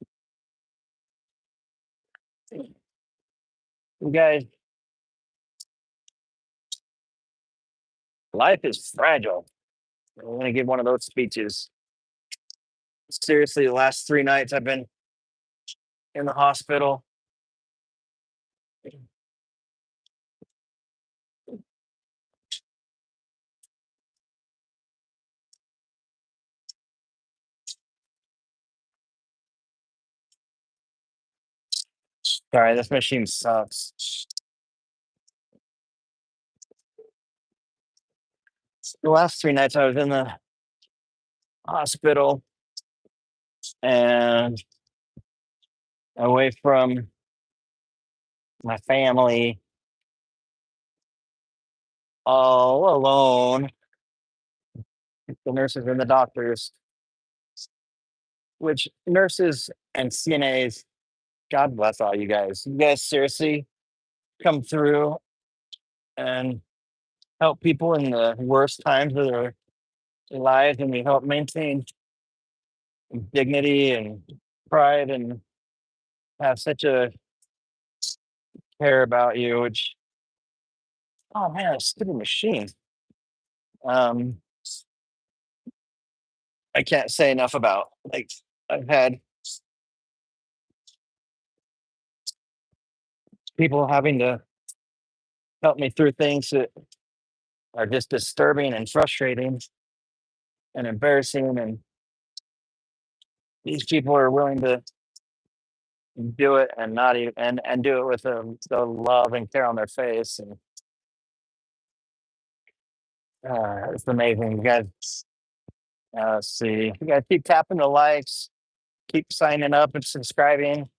you guys, life is fragile. I'm gonna give one of those speeches. Seriously, the last 3 nights I've been in the hospital. Sorry, this machine sucks. The last 3 nights I was in the hospital and away from my family, all alone. The nurses and the doctors, which nurses and CNAs, God bless all you guys. You guys seriously come through and help people in the worst times of their lives, and we help maintain dignity and pride and have such a care about you, which, oh man, a stupid machine. Um, I can't say enough about. Like, I've had people having to help me through things that are just disturbing and frustrating and embarrassing, and these people are willing to do it and not even and do it with the love and care on their face, and it's amazing. You guys, let's see, you guys keep tapping the likes, keep signing up and subscribing.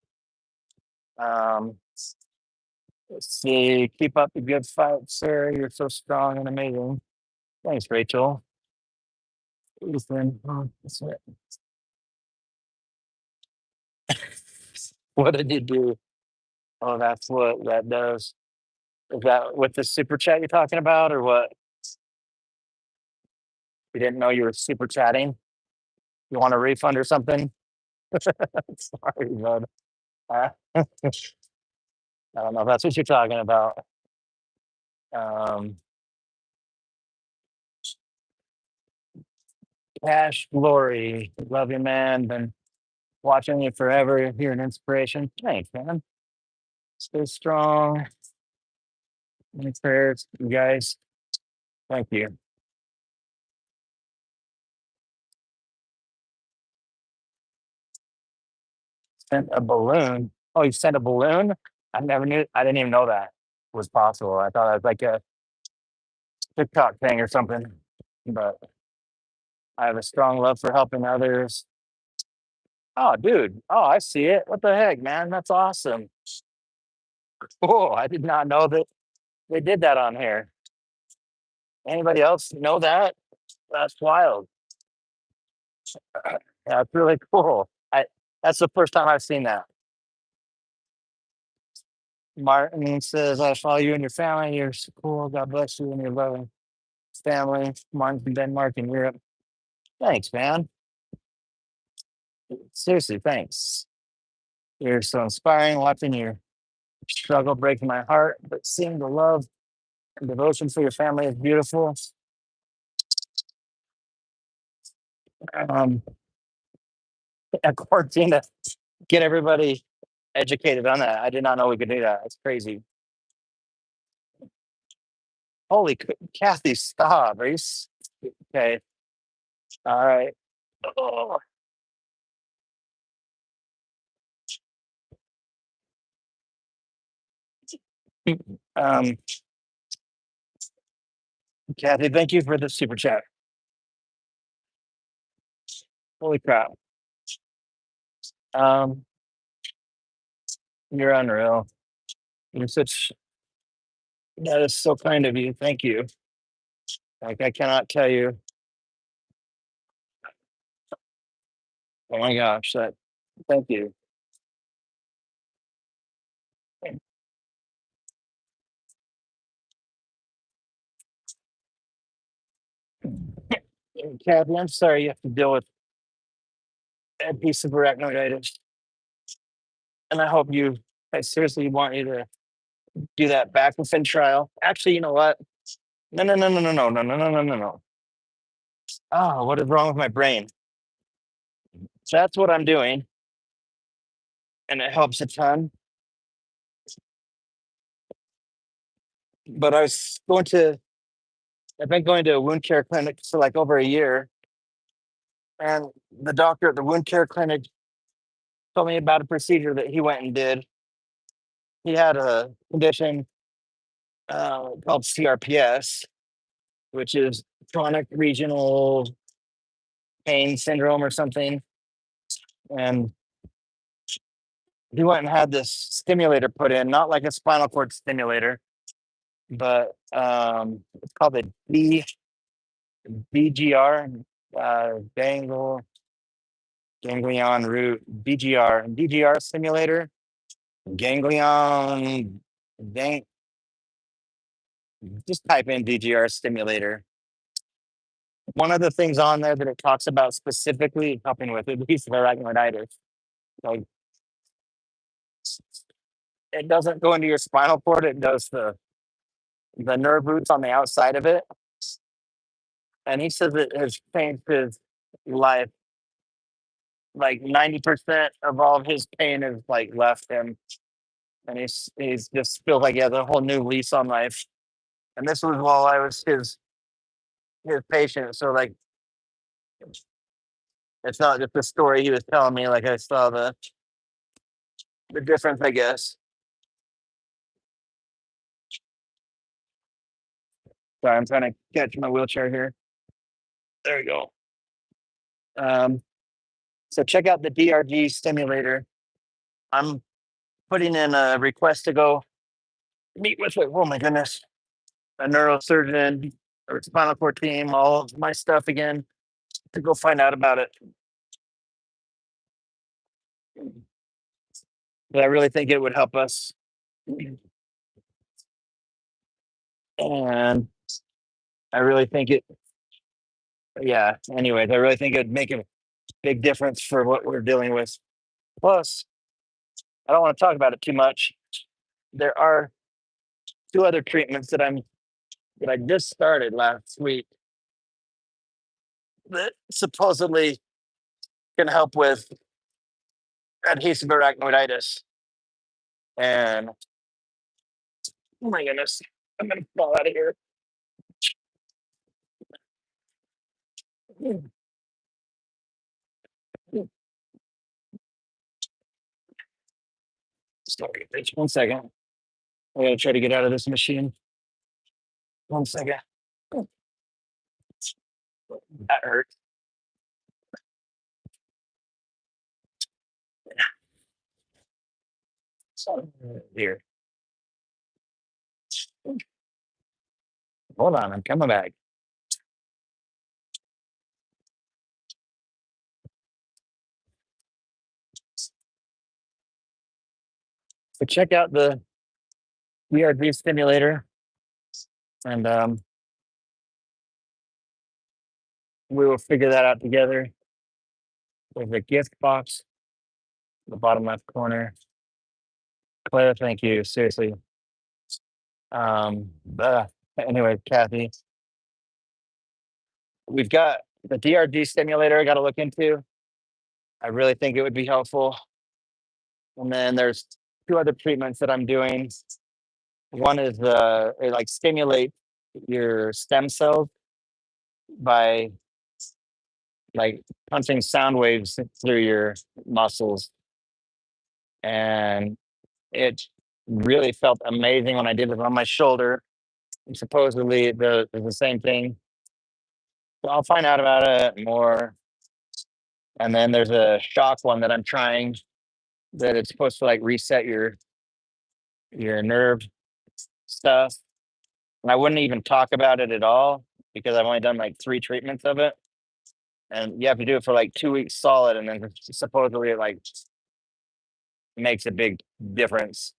Let's see. Keep up the good fight, sir. You're so strong and amazing. Thanks, Rachel. Ethan, that's it. What did you do? Oh, that's what that does. Is that with the super chat you're talking about, or what? You didn't know you were super chatting? You want a refund or something? Sorry, bud. I don't know if that's what you're talking about. Um, Cash Glory, love you, man. Been watching you forever. You're an inspiration. Thanks, man. Stay strong. Any prayers, you guys? Thank you. Sent a balloon. Oh, you sent a balloon? I never knew. I didn't even know that was possible. I thought it was like a TikTok thing or something. But I have a strong love for helping others. Oh, dude. Oh, I see it. What the heck, man? That's awesome. Cool. I did not know that they did that on here. Anybody else know that? That's wild. Yeah, it's really cool. That's the first time I've seen that. Martin says, I follow you and your family. You're so cool. God bless you and your loving family. Martin from Denmark and Europe. Thanks, man. Seriously, thanks. You're so inspiring. Watching your struggle breaking my heart, but seeing the love and devotion for your family is beautiful. Um, Cortina, get everybody educated on that. I did not know we could do that. It's crazy. Holy Kathy, stop. Are you okay? All right. Oh. Um, Kathy, thank you for the super chat. Holy crap. Um, you're unreal. You're such that is so kind of you. Thank you. Like I cannot tell you. Oh my gosh, that thank you. Kathy, I'm sorry you have to deal with adhesive arachnoiditis. And I hope I seriously want you to do that baclofen trial. Actually, you know what? No, no, no, no, no, no, no, no, no, no, no, no. Oh, what is wrong with my brain? So that's what I'm doing. And it helps a ton. But I've been going to a wound care clinic for like over a year. And the doctor at the wound care clinic told me about a procedure that he went and did. He had a condition called CRPS, which is chronic regional pain syndrome or something. And he went and had this stimulator put in, not like a spinal cord stimulator, but it's called the BGR, ganglion root BGR stimulator, ganglion, gang, just type in BGR stimulator. One of the things on there that it talks about specifically helping with adhesive arachnoiditis. Like it doesn't go into your spinal cord, it does the nerve roots on the outside of it. And he says it has changed his life. Like 90% of all of his pain is like left him. And he's just feels like he has a whole new lease on life. And this was while I was his patient. So like it's not just the story he was telling me, like I saw the difference, I guess. Sorry, I'm trying to catch my wheelchair here. There we go. So check out the DRG stimulator. I'm putting in a request to go meet with, oh my goodness, a neurosurgeon or spinal cord team, all of my stuff again, to go find out about it. But I really think it would help us. And I really think it, yeah, anyways, I really think it'd make a big difference for what we're dealing with. Plus, I don't want to talk about it too much. There are two other treatments that I just started last week that supposedly can help with adhesive arachnoiditis. And oh my goodness, I'm gonna fall out of here. Sorry, just 1 second. I gotta try to get out of this machine. 1 second. That hurt. Here. Hold on, I'm coming back. So check out the ERG stimulator, and we will figure that out together. There's a gift box in the bottom left corner. Claire, thank you. Seriously. Anyway, Kathy, we've got the DRG stimulator I got to look into. I really think it would be helpful. And then there's two other treatments that I'm doing. One is it like stimulate your stem cells by like punching sound waves through your muscles. And it really felt amazing when I did it on my shoulder. And supposedly there's the same thing. So I'll find out about it more. And then there's a shock one that I'm trying that it's supposed to like reset your nerve stuff. And I wouldn't even talk about it at all because I've only done like 3 treatments of it. And you have to do it for like 2 weeks solid, and then supposedly it like makes a big difference.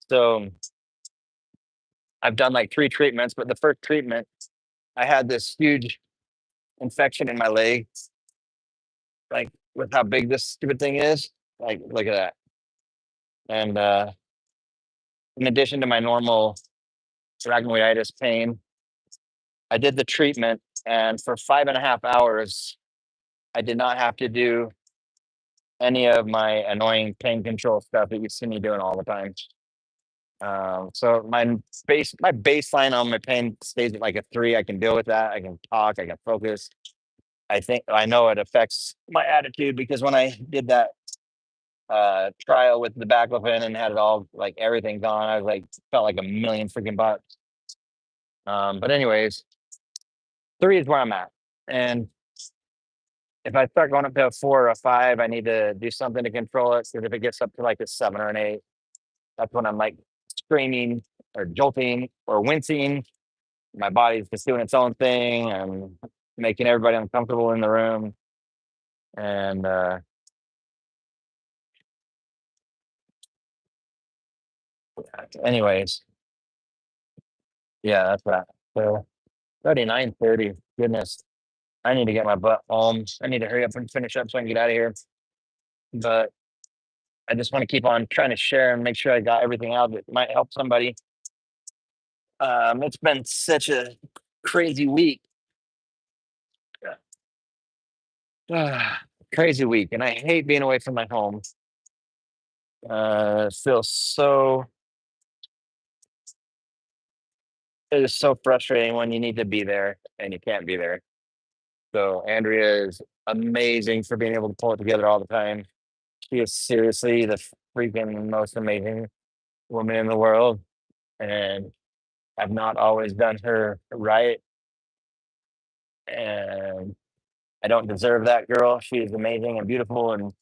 So I've done like 3 treatments, but the first treatment, I had this huge infection in my leg, like with how big this stupid thing is. Like, look at that. And in addition to my normal arachnoiditis pain, I did the treatment, and for 5.5 hours, I did not have to do any of my annoying pain control stuff that you see me doing all the time. So my baseline on my pain stays at like a 3. I can deal with that. I can talk. I can focus. I think I know it affects my attitude because when I did that trial with the baclofen and had it all like everything gone, I was like felt like a million freaking bucks. But anyways, 3 is where I'm at, and if I start going up to a 4 or a 5, I need to do something to control it. Because if it gets up to like a 7 or an 8, that's when I'm like screaming or jolting or wincing. My body's just doing its own thing and making everybody uncomfortable in the room. And anyways, yeah, that's that. So 39:30. Goodness, I need to get my butt home. I need to hurry up and finish up so I can get out of here. But I just want to keep on trying to share and make sure I got everything out that might help somebody. It's been such a crazy week. Crazy week, and I hate being away from my home. It feels so. It is so frustrating when you need to be there and you can't be there. So Andrea is amazing for being able to pull it together all the time. She is seriously the freaking most amazing woman in the world, and I've not always done her right, and I don't deserve that girl. She is amazing and beautiful, and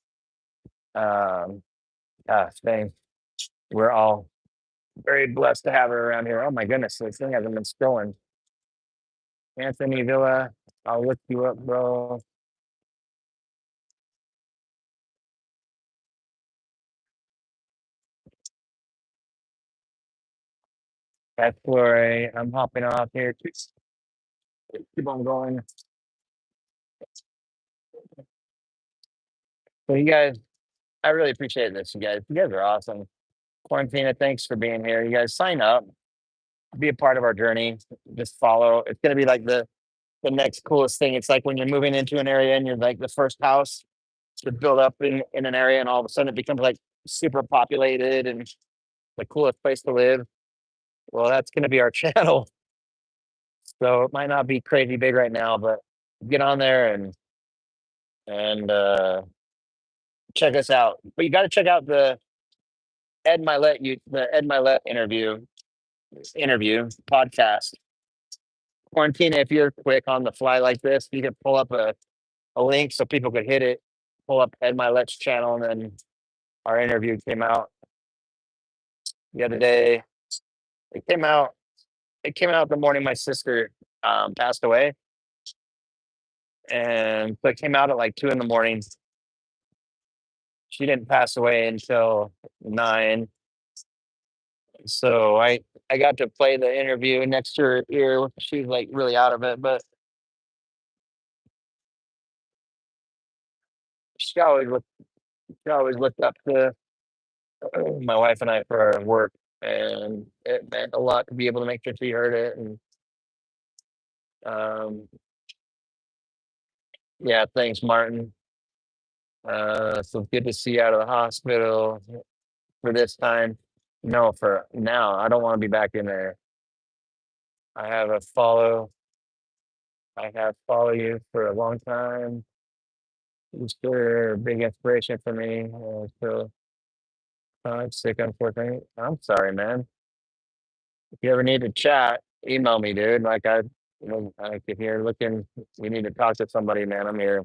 um, Thanks. We're all very blessed to have her around here. Oh my goodness, this thing hasn't been scrolling. Anthony Villa, I'll look you up, bro. That's Flore. I'm hopping off here. Keep on going. So you guys, I really appreciate this. You guys are awesome. Quarantina, thanks for being here. You guys sign up, be a part of our journey. Just follow. It's gonna be like the next coolest thing. It's like when you're moving into an area and you're like the first house to build up in an area, and all of a sudden it becomes like super populated and the coolest place to live. Well, that's gonna be our channel. So it might not be crazy big right now, but get on there and check us out. But you got to check out the Ed Milet interview podcast. Quarantine. If you're quick on the fly like this, you can pull up a link so people could hit it. Pull up Ed Milet's channel, and then our interview came out the other day. It came out. It came out the morning my sister passed away, and so it came out at like 2 in the morning. She didn't pass away until 9. So I got to play the interview next to her ear. She was like really out of it, but she always looked she always looked up to my wife and I for our work, and it meant a lot to be able to make sure she heard it. And um, yeah, thanks, Martin. So good to see you out of the hospital for this time. No, for now, I don't want to be back in there. I have a follow. I have follow you for a long time. You're still a big inspiration for me. So I'm sick, unfortunately. I'm sorry, man. If you ever need to chat, email me, dude. Like if you're looking, we need to talk to somebody, man. I'm here.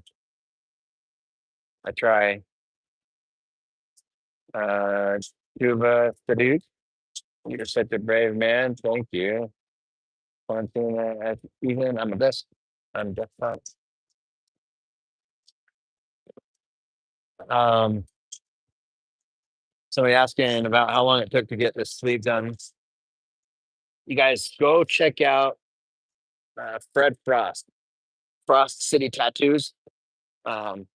I try. Uh, Cuba Sadut, you're such a brave man. Thank you. Quantina, even I'm a best. I'm just not. Um, Somebody asking about how long it took to get this sleeve done. You guys go check out Fred Frost, Frost City Tattoos. Um,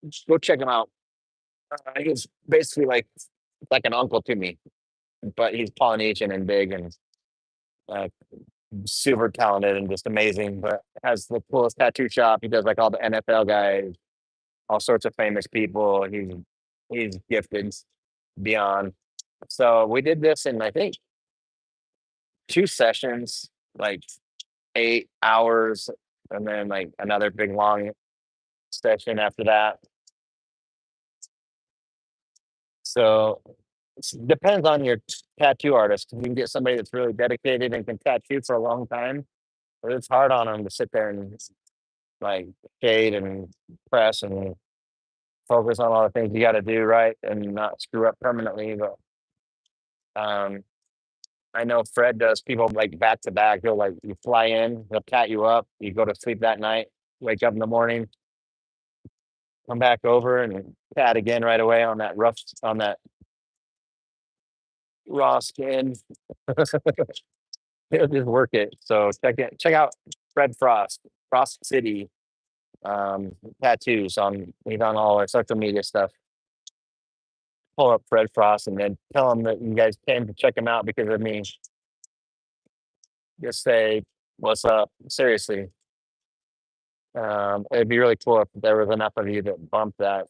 just go check him out. He's basically like an uncle to me, but he's Polynesian and big and uh, super talented and just amazing. But has the coolest tattoo shop. He does like all the NFL guys, all sorts of famous people. He's gifted beyond. So we did this in I think 2 sessions, like 8 hours, and then like another big long session after that. So it depends on your tattoo artist. You can get somebody that's really dedicated and can tattoo for a long time, but it's hard on them to sit there and like shade and press and focus on all the things you got to do right and not screw up permanently. But um, I know Fred does people like back to back. He'll like you fly in, he'll tat you up, you go to sleep that night, wake up in the morning, come back over and tat again right away on that raw skin. He'll just work it. So check out Fred Frost, Frost City tattoos on he's on all our social media stuff. Pull up Fred Frost and then tell him that you guys came to check him out because of me. Just say what's up. Seriously. It'd be really cool if there was enough of you that bumped that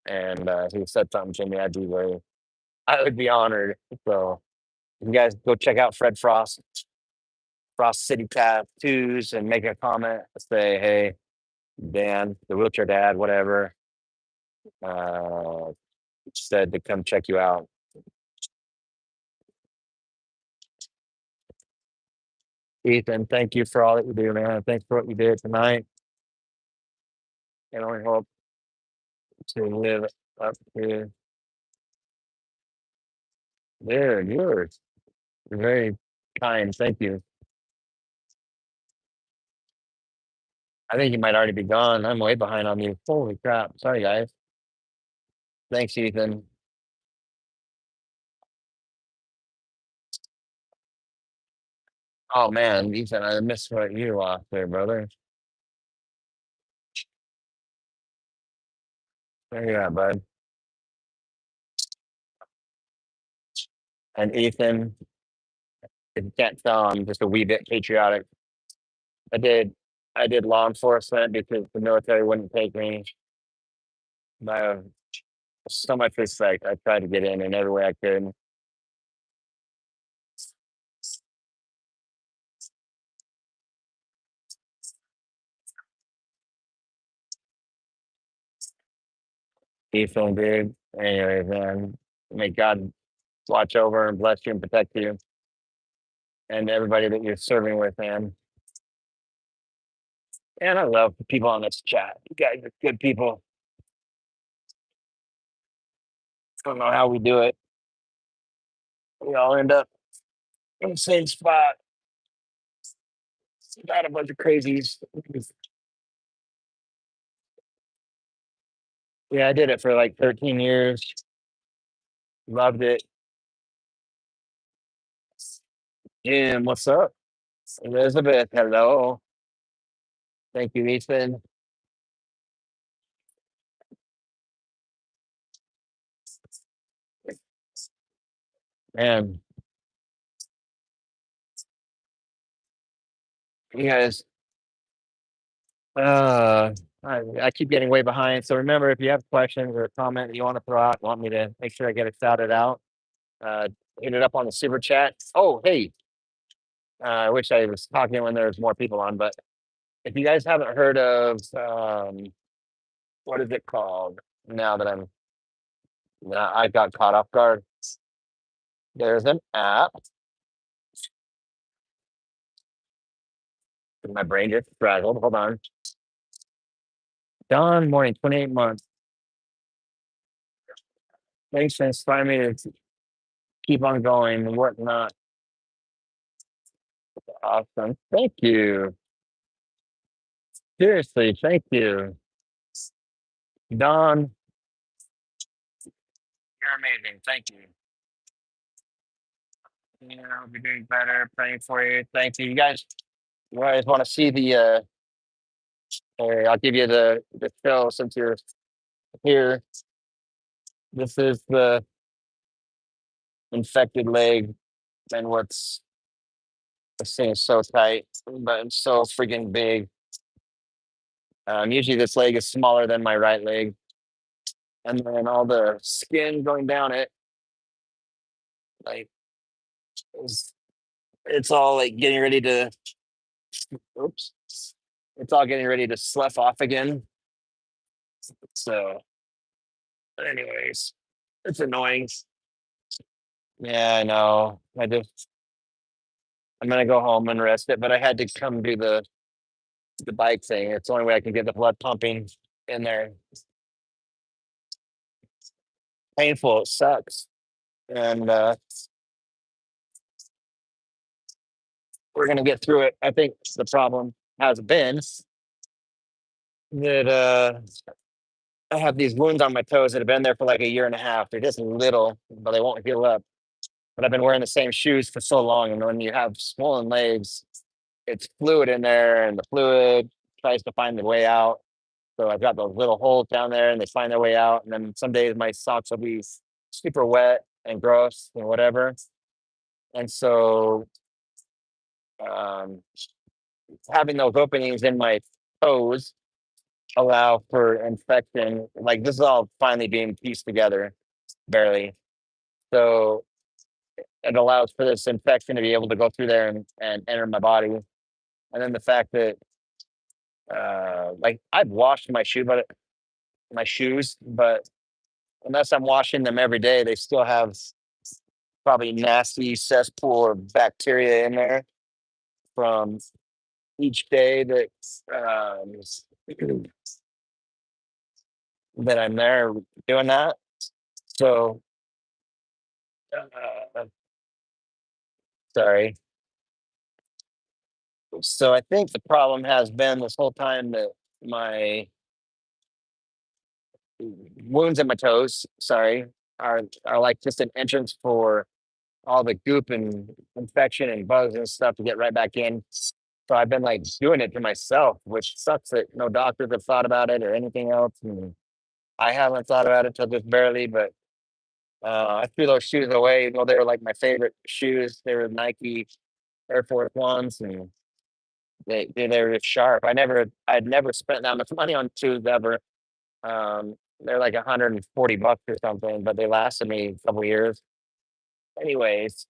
and he said something to me. I would be honored. So you guys go check out Fred Frost, Frost City Tattoos, and make a comment. Say, hey, Dan, the wheelchair dad, whatever, uh, said to come check you out. Ethan, thank you for all that you do, man. Thanks for what you did tonight. And I hope to live up to There, yours. You're very kind. Thank you. I think you might already be gone. I'm way behind on you. Holy crap. Sorry, guys. Thanks, Ethan. Oh man, Ethan, I missed what you off there, brother. There you at, bud. And Ethan, if you can't tell, I'm just a wee bit patriotic. I did I did law enforcement because the military wouldn't take me. My so much respect. I tried to get in every way I could. Ethan, dude. Anyways, man, may God watch over and bless you and protect you and everybody that you're serving with, man. And I love the people on this chat. You guys are good people. I don't know how we do it. We all end up in the same spot. Not a bunch of crazies. Yeah, I did it for like 13 years. Loved it. Jim, what's up? Elizabeth, hello. Thank you, Ethan. Man, you guys, uh, I keep getting way behind. So remember, if you have questions or a comment that you want to throw out, want me to make sure I get it shouted out, uh, hit it up on the super chat. Oh, hey, I wish I was talking when there's more people on, but if you guys haven't heard of, what is it called? Now that I got caught off guard. There's an app. My brain just frazzled. Hold on. Dawn morning, 28 months. Thanks for inspiring me to keep on going and whatnot. Awesome. Thank you. Seriously, thank you. Dawn, you're amazing. Thank you. Yeah, I'll be doing better. Praying for you. Thank you. You guys want to see the I'll give you the show since you're here. This is the infected leg and what's this thing is so tight, but it's so freaking big. Usually this leg is smaller than my right leg, and then all the skin going down it, like it's all like getting ready to. Oops, it's all getting ready to slough off again. So, anyways, it's annoying. Yeah, I know. I'm gonna go home and rest it, but I had to come do the bike thing. It's the only way I can get the blood pumping in there. Painful. It sucks, and we're gonna get through it. I think the problem has been that I have these wounds on my toes that have been there for like a year and a half. They're just little, but they won't heal up. But I've been wearing the same shoes for so long, and when you have swollen legs, it's fluid in there, and the fluid tries to find the way out. So I've got those little holes down there, and they find their way out. And then some days my socks will be super wet and gross and whatever. And so um, having those openings in my toes allow for infection. Like this is all finally being pieced together, barely. So it allows for this infection to be able to go through there and enter my body. And then the fact that like I've washed my shoes, but unless I'm washing them every day, they still have probably nasty cesspool of bacteria in there from each day um, that I'm there doing that. So Sorry. So I think the problem has been this whole time that my wounds in my toes, sorry, are like just an entrance for all the goop and infection and bugs and stuff to get right back in. So I've been like doing it to myself, which sucks that no doctors have thought about it or anything else. And I haven't thought about it till just barely, but I threw those shoes away. Well, they were like my favorite shoes. They were Nike Air Force Ones, and they were just sharp. I'd never spent that much money on shoes ever. They're like $140 or something, but they lasted me a couple years. Anyways,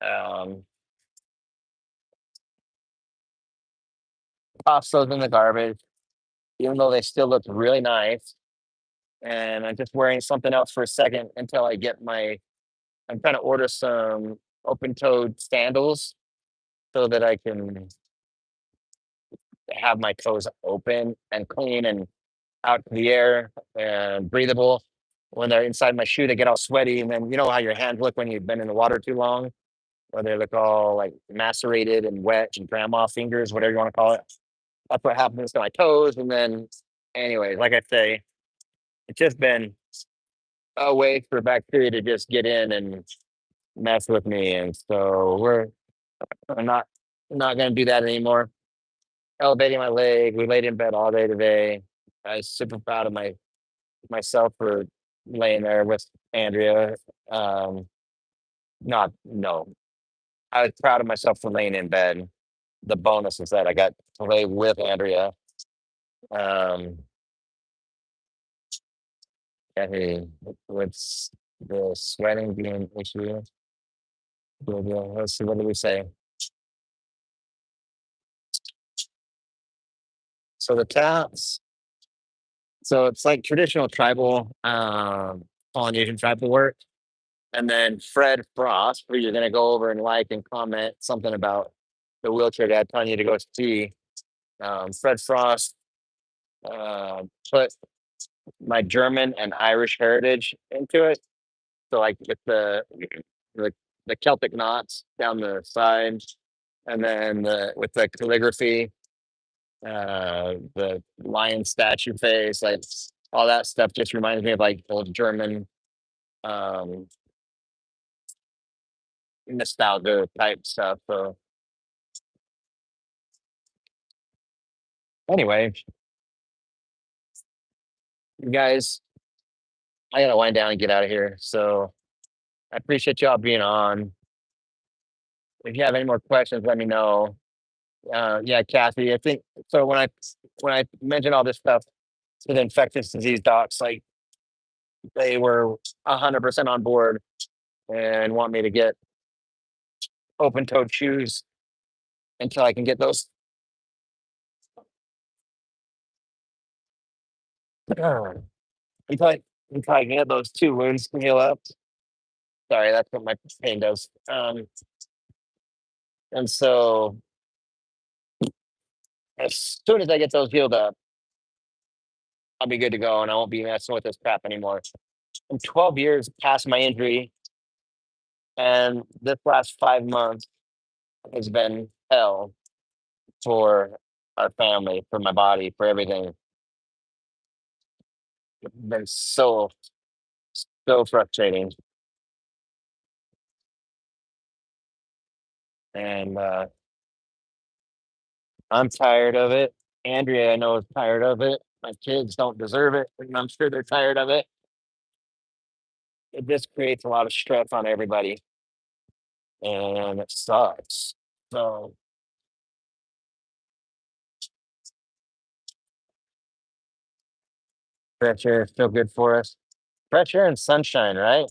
um, toss those in the garbage, even though they still look really nice. And I'm just wearing something else for a second until I get my. I'm trying to order some open-toed sandals so that I can have my toes open and clean and out to the air and breathable. When they're inside my shoe, they get all sweaty, and then you know how your hands look when you've been in the water too long, or they look all like macerated and wet and grandma fingers, whatever you want to call it. That's what happens to my toes. And then, anyway, like I say, it's just been a way for bacteria to just get in and mess with me, and so I'm not going to do that anymore. Elevating my leg. We laid in bed all day today. I was super proud of myself for laying there with Andrea. Um, not no, I was proud of myself for laying in bed. The bonus is that I got to lay with Andrea. Um, what's the sweating being an issue? Let's see, what do we say? So the taps. So it's like traditional tribal, Polynesian tribal work. And then Fred Frost, who you're going to go over and like and comment something about the wheelchair dad telling you to go see. Fred Frost put my German and Irish heritage into it. So like with the, the Celtic knots down the sides, and then with the calligraphy, the lion statue face, like all that stuff just reminds me of like old German um, nostalgia type stuff. So anyway, you guys, I gotta wind down and get out of here. So I appreciate y'all being on. If you have any more questions, let me know. Yeah, Kathy, I think so. When I mentioned all this stuff to the infectious disease docs, like they were 100% on board and want me to get open-toed shoes until I can get those. Until until I can get those two wounds to heal up. Sorry, that's what my pain does. And so as soon as I get those healed up, I'll be good to go, and I won't be messing with this crap anymore. I'm 12 years past my injury, and this last 5 months has been hell for our family, for my body, for everything. It's been so frustrating, and I'm tired of it. Andrea, I know, is tired of it. My kids don't deserve it, and I'm sure they're tired of it. It just creates a lot of stress on everybody, and it sucks. So fresh air is still good for us. Fresh air and sunshine, right?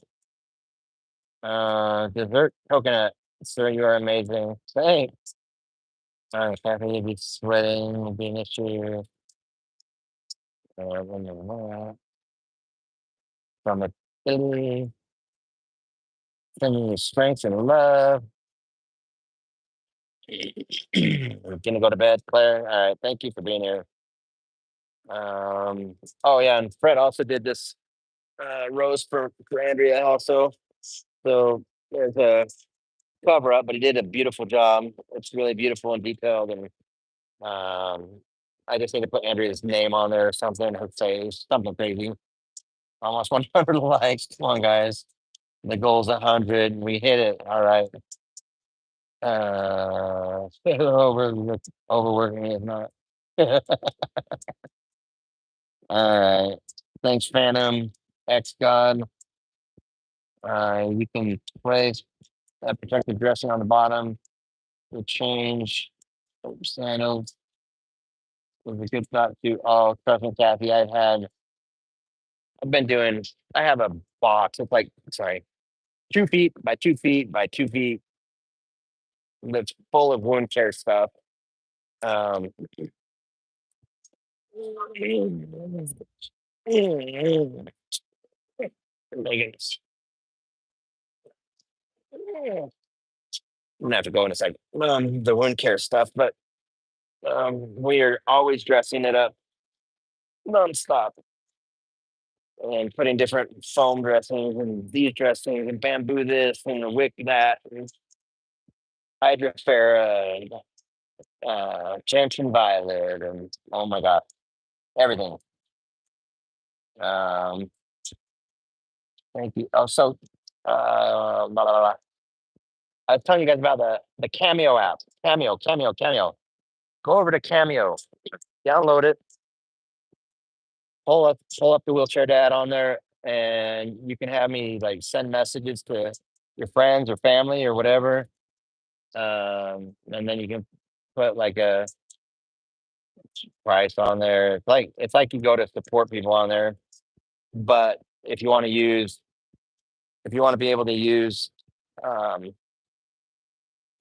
Dessert coconut. Sir, you are amazing. Thanks. Kathy, you be sweating, be an issue. From a Italy, sending you strength and love. We're gonna go to bed, Claire. All right, thank you for being here. Oh yeah, and Fred also did this rose for Andrea also. So there's a cover up, but he did a beautiful job. It's really beautiful and detailed, and I just need to put Andrea's name on there or something. Her face, something crazy. Almost 100 likes. Come on, guys. The goal's 100. We hit it. All right. Overworking is not. All right. Thanks, Phantom. X God. You can place that protective dressing on the bottom. The change. Sandals was a good thought too. Oh, trust me, Kathy. I've been doing. I have a box. It's like, sorry, 2 feet by 2 feet by 2 feet. That's full of wound care stuff. Um, Megan's. I'm gonna have to go in a second. The wound care stuff, but we are always dressing it up nonstop and putting different foam dressings and these dressings and bamboo this and the wick that and hydrophera and gentian violet and oh my god, everything. Um, thank you. Oh, so blah, blah, blah. I was telling you guys about the Cameo app. Cameo. Go over to Cameo, download it, pull up the wheelchair dad on there, and you can have me like send messages to your friends or family or whatever. And then you can put like a price on there. It's like you go to support people on there. But if you want to be able to use um,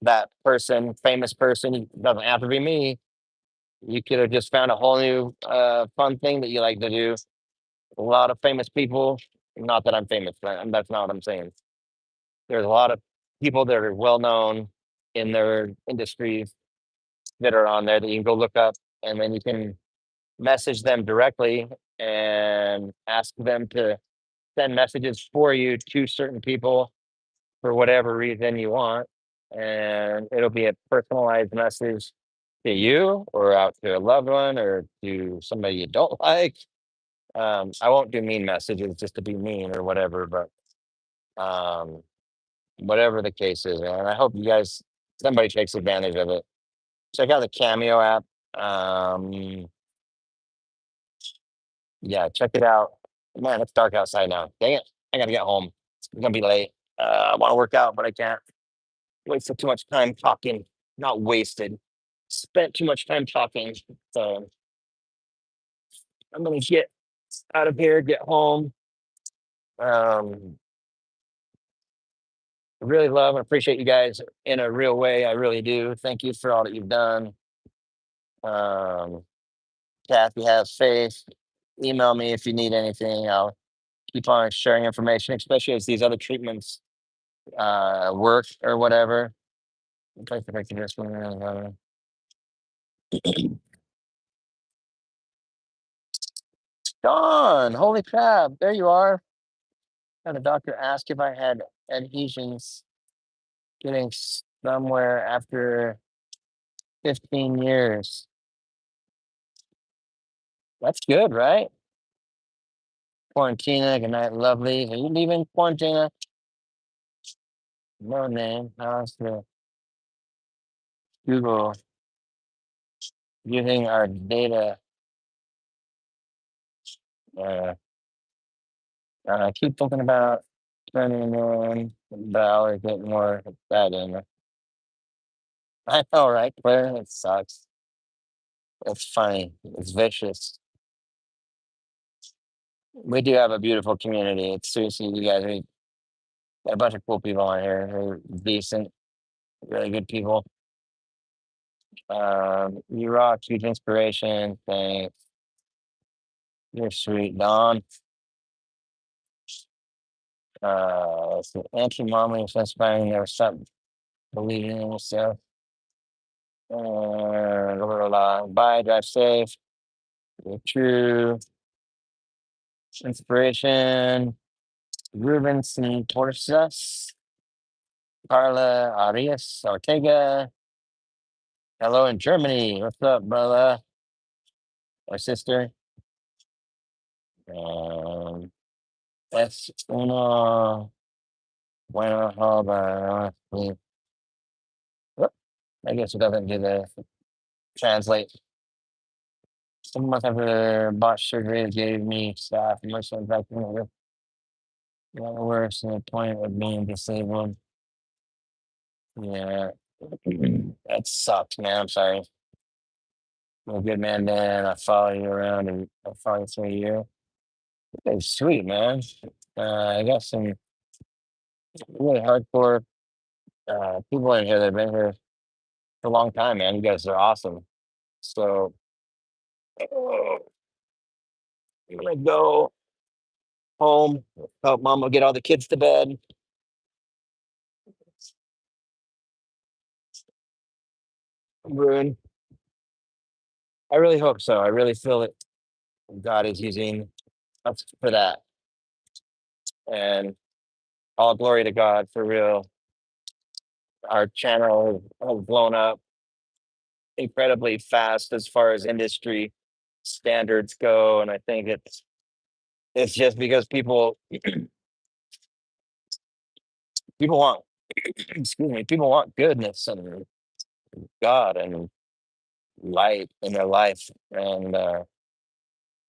that person, famous person, it doesn't have to be me. You could have just found a whole new fun thing that you like to do. A lot of famous people. Not that I'm famous, but that's not what I'm saying. There's a lot of people that are well known in their industries that are on there that you can go look up, and then you can message them directly and ask them to send messages for you to certain people for whatever reason you want. And it'll be a personalized message to you or out to a loved one or to somebody you don't like. I won't do mean messages just to be mean or whatever, but um, whatever the case is, and I hope you guys, somebody takes advantage of it. Check out the Cameo app. Um, yeah, check it out. Man, it's dark outside now. Dang it, I gotta get home. It's gonna be late. I want to work out, but I can't. Wasted too much time talking. Not wasted. Spent too much time talking. So I'm gonna get out of here, get home. Um, I really love and appreciate you guys in a real way. I really do. Thank you for all that you've done. Um, Kathy, have faith. Email me if you need anything. I'll keep on sharing information, especially as these other treatments work or whatever. Place affecting this one. Dawn, holy crap, there you are. Had a doctor ask if I had adhesions getting somewhere after 15 years. That's good, right? Quarantina, good night, lovely. Are you leaving Quarantina? No name. How's the Google using our data? Uh, I keep thinking about turning on, but I always get more bad in. I know, right, Claire? It sucks. It's funny. It's vicious. We do have a beautiful community. It's seriously, you guys, we got a bunch of cool people on here who are decent, really good people. You rock, huge inspiration. Thanks. You're sweet, Don. So anti-mommy is inspiring. Never stop believing in yourself. Blah, blah, blah. Bye, drive safe. You're true. Inspiration. Ruben Sin Porcias, Carla Arias Ortega. Hello in Germany. What's up, brother or sister? Um, es uno bueno joven. Whoop, I guess it doesn't do the translate. Some month after botched surgery, it gave me staff emotional infection. Worse than the point of being disabled. Yeah, that sucks, man. I'm sorry. You're a good man, Dan. I follow you around and I follow you through you. It's sweet, man. I got some really hardcore people in here that have been here for a long time, man. You guys are awesome. So I'm gonna go home, help mama get all the kids to bed. Ruin. I really hope so. I really feel that God is using us for that. And all glory to God for real. Our channel has blown up incredibly fast as far as industry standards go. And I think it's just because people want excuse me, people want goodness and God and light in their life. And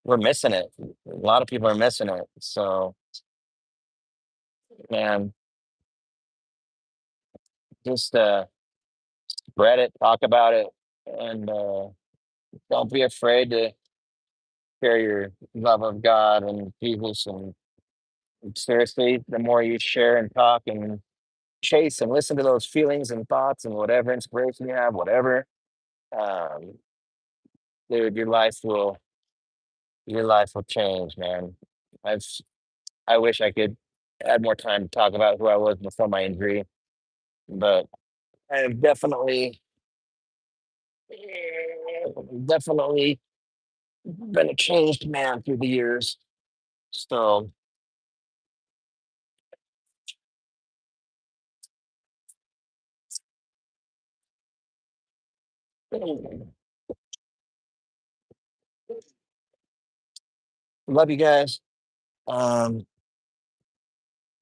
we're missing it. A lot of people are missing it. So man, just spread it, talk about it, and don't be afraid to share your love of God and Jesus. And seriously, the more you share and talk and chase and listen to those feelings and thoughts and whatever inspiration you have, whatever, um, dude, your life will change, man. I've I wish I could add more time to talk about who I was before my injury, but I have definitely been a changed man through the years. So love you guys. Um,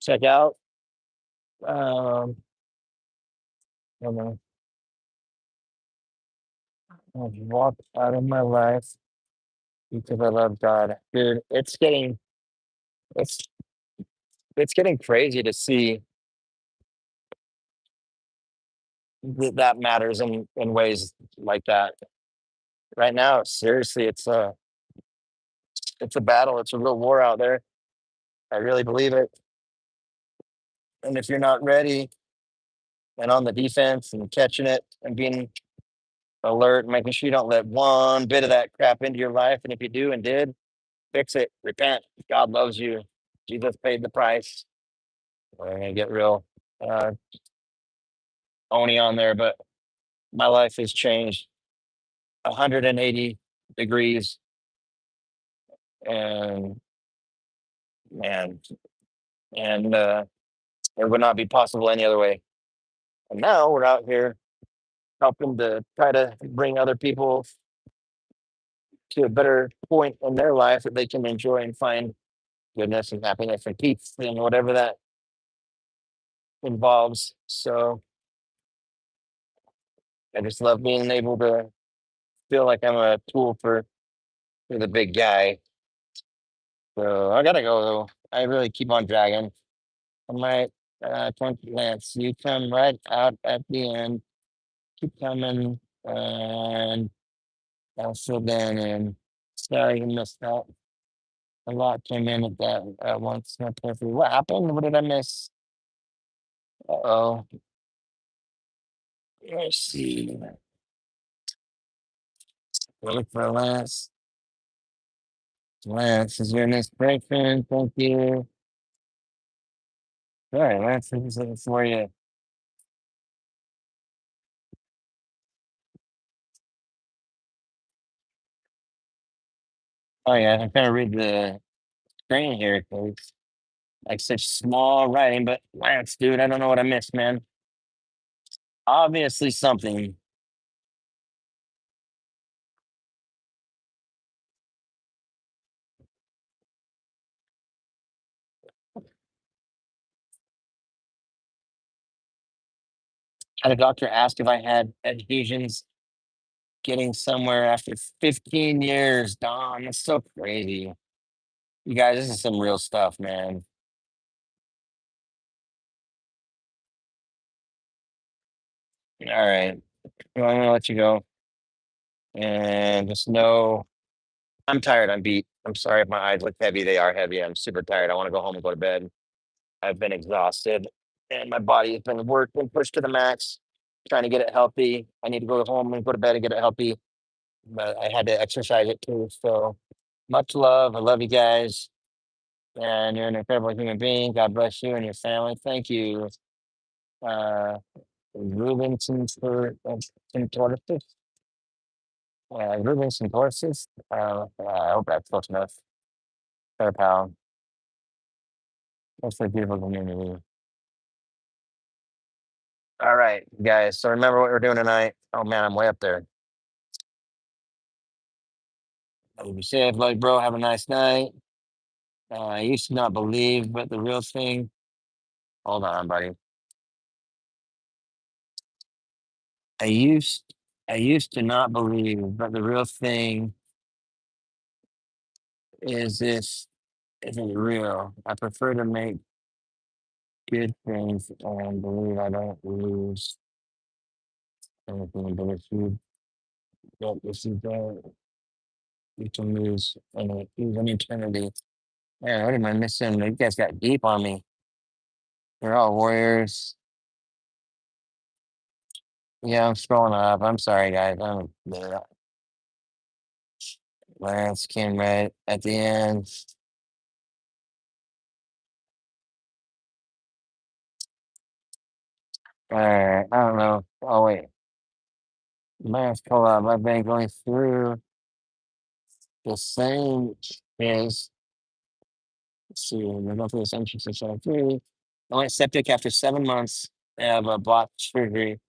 check out. I don't know, I've walked out of my life because I love God, dude. It's it's getting crazy to see that matters in ways like that. Right now, seriously, it's a battle. It's a real war out there. I really believe it. And if you're not ready and on the defense and catching it and being alert, making sure you don't let one bit of that crap into your life. And if you do and did, fix it, repent. God loves you. Jesus paid the price. We're gonna get real uh oni on there, but my life has changed 180 degrees, and man, and it would not be possible any other way. And now we're out here helping to try to bring other people to a better point in their life that they can enjoy and find goodness and happiness and peace and whatever that involves. So I just love being able to feel like I'm a tool for the big guy. So I gotta go though. I really keep on dragging. I might 20 Lance, you come right out at the end. Keep coming and I'll fill in and sorry you missed out. A lot came in at that at once. Not perfect. What happened? What did I miss? Uh-oh. Let's see. Look for Lance. Lance is your next breakthrough. Thank you. All right, Lance, this is looking for you. Oh yeah, I'm trying to read the screen here, please. Like such small writing, but Lance, dude, I don't know what I missed, man. Obviously something. Had a doctor ask if I had adhesions getting somewhere after 15 years. Don, that's so crazy. You guys, this is some real stuff, man. All right. Well, I'm gonna let you go. And just know I'm tired. I'm beat. I'm sorry if my eyes look heavy. They are heavy. I'm super tired. I want to go home and go to bed. I've been exhausted and my body has been worked and pushed to the max, trying to get it healthy. I need to go home and go to bed and get it healthy, but I had to exercise it too. So much love. I love you guys. And you're an incredible human being. God bless you and your family. Thank you. Uh, Rubenson for Tortoises. Rubenson Tortoises. I hope that's close enough. Fair pal. That's a beautiful community. All right, guys. So remember what we're doing tonight. Oh man, I'm way up there. Be safe, like bro. Have a nice night. I used to not believe, but the real thing. Hold on, buddy. I used I used to not believe, but the real thing is this isn't real. I prefer to make good things and believe I don't lose anything. But if you don't, if you don't, you can lose an eternity. Man, what am I missing? You guys got deep on me. We're all warriors. Yeah, I'm scrolling up. I'm sorry, guys. Lance came right at the end. All right, I don't know. Oh wait, Lance, pull up. I've been going through the same as. Let's see, the monthly assumption 603. I went septic after 7 months of a block surgery.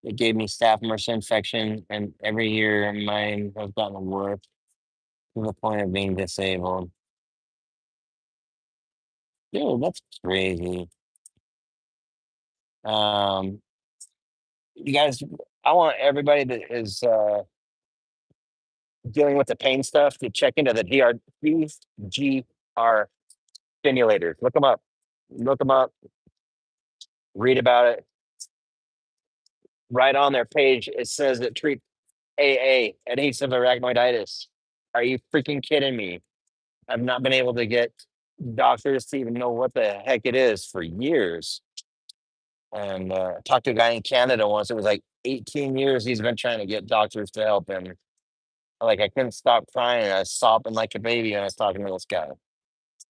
It gave me staph MRSA infection, and every year mine has gotten worse to the point of being disabled. Dude, that's crazy. Um, you guys, I want everybody that is dealing with the pain stuff to check into the GR stimulators. Look them up. Look them up. Read about it. Right on their page, it says it treats AA, adhesive arachnoiditis. Are you freaking kidding me? I've not been able to get doctors to even know what the heck it is for years. And I talked to a guy in Canada once. It was like 18 years he's been trying to get doctors to help him. Like I couldn't stop crying. I was sobbing like a baby when I was talking to this guy.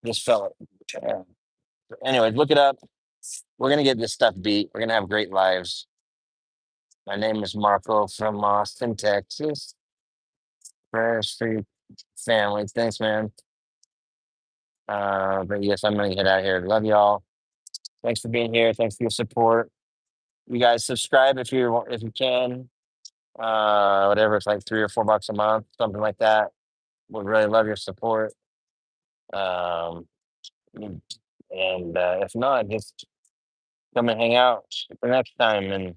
Just felt it. Anyways, look it up. We're gonna get this stuff beat. We're gonna have great lives. My name is Marco from Austin, Texas. Prayers for your family. Thanks, man. But yes, I'm gonna get out of here. Love y'all. Thanks for being here. Thanks for your support. You guys subscribe if you can. Whatever, it's like $3 or $4 a month, something like that. Would really love your support. Um, and if not, just come and hang out the next time and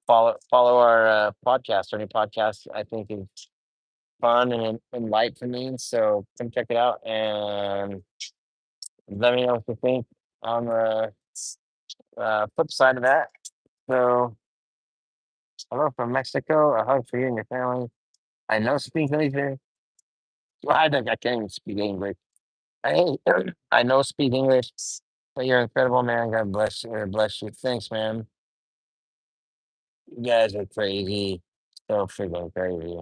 follow our podcast. Our new podcast, I think, is fun and enlightening. So come check it out and let me know what you think on the flip side of that. So hello from Mexico. A hug for you and your family. I know speak English. Well, I think I can't even speak English. I I know speak English, but you're incredible, man. God bless you. Bless you. Thanks, man. You guys are crazy. So freaking crazy.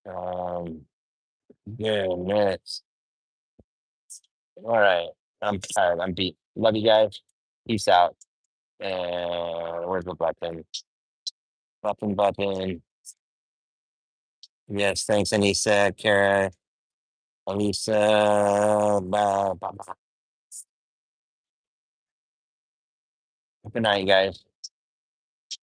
Um, goodness. All right. I'm tired. I'm beat. Love you guys. Peace out. And where's the button? Button. Yes, thanks, Anissa, Kara, Elisa. Bye. Bye. Good night, guys.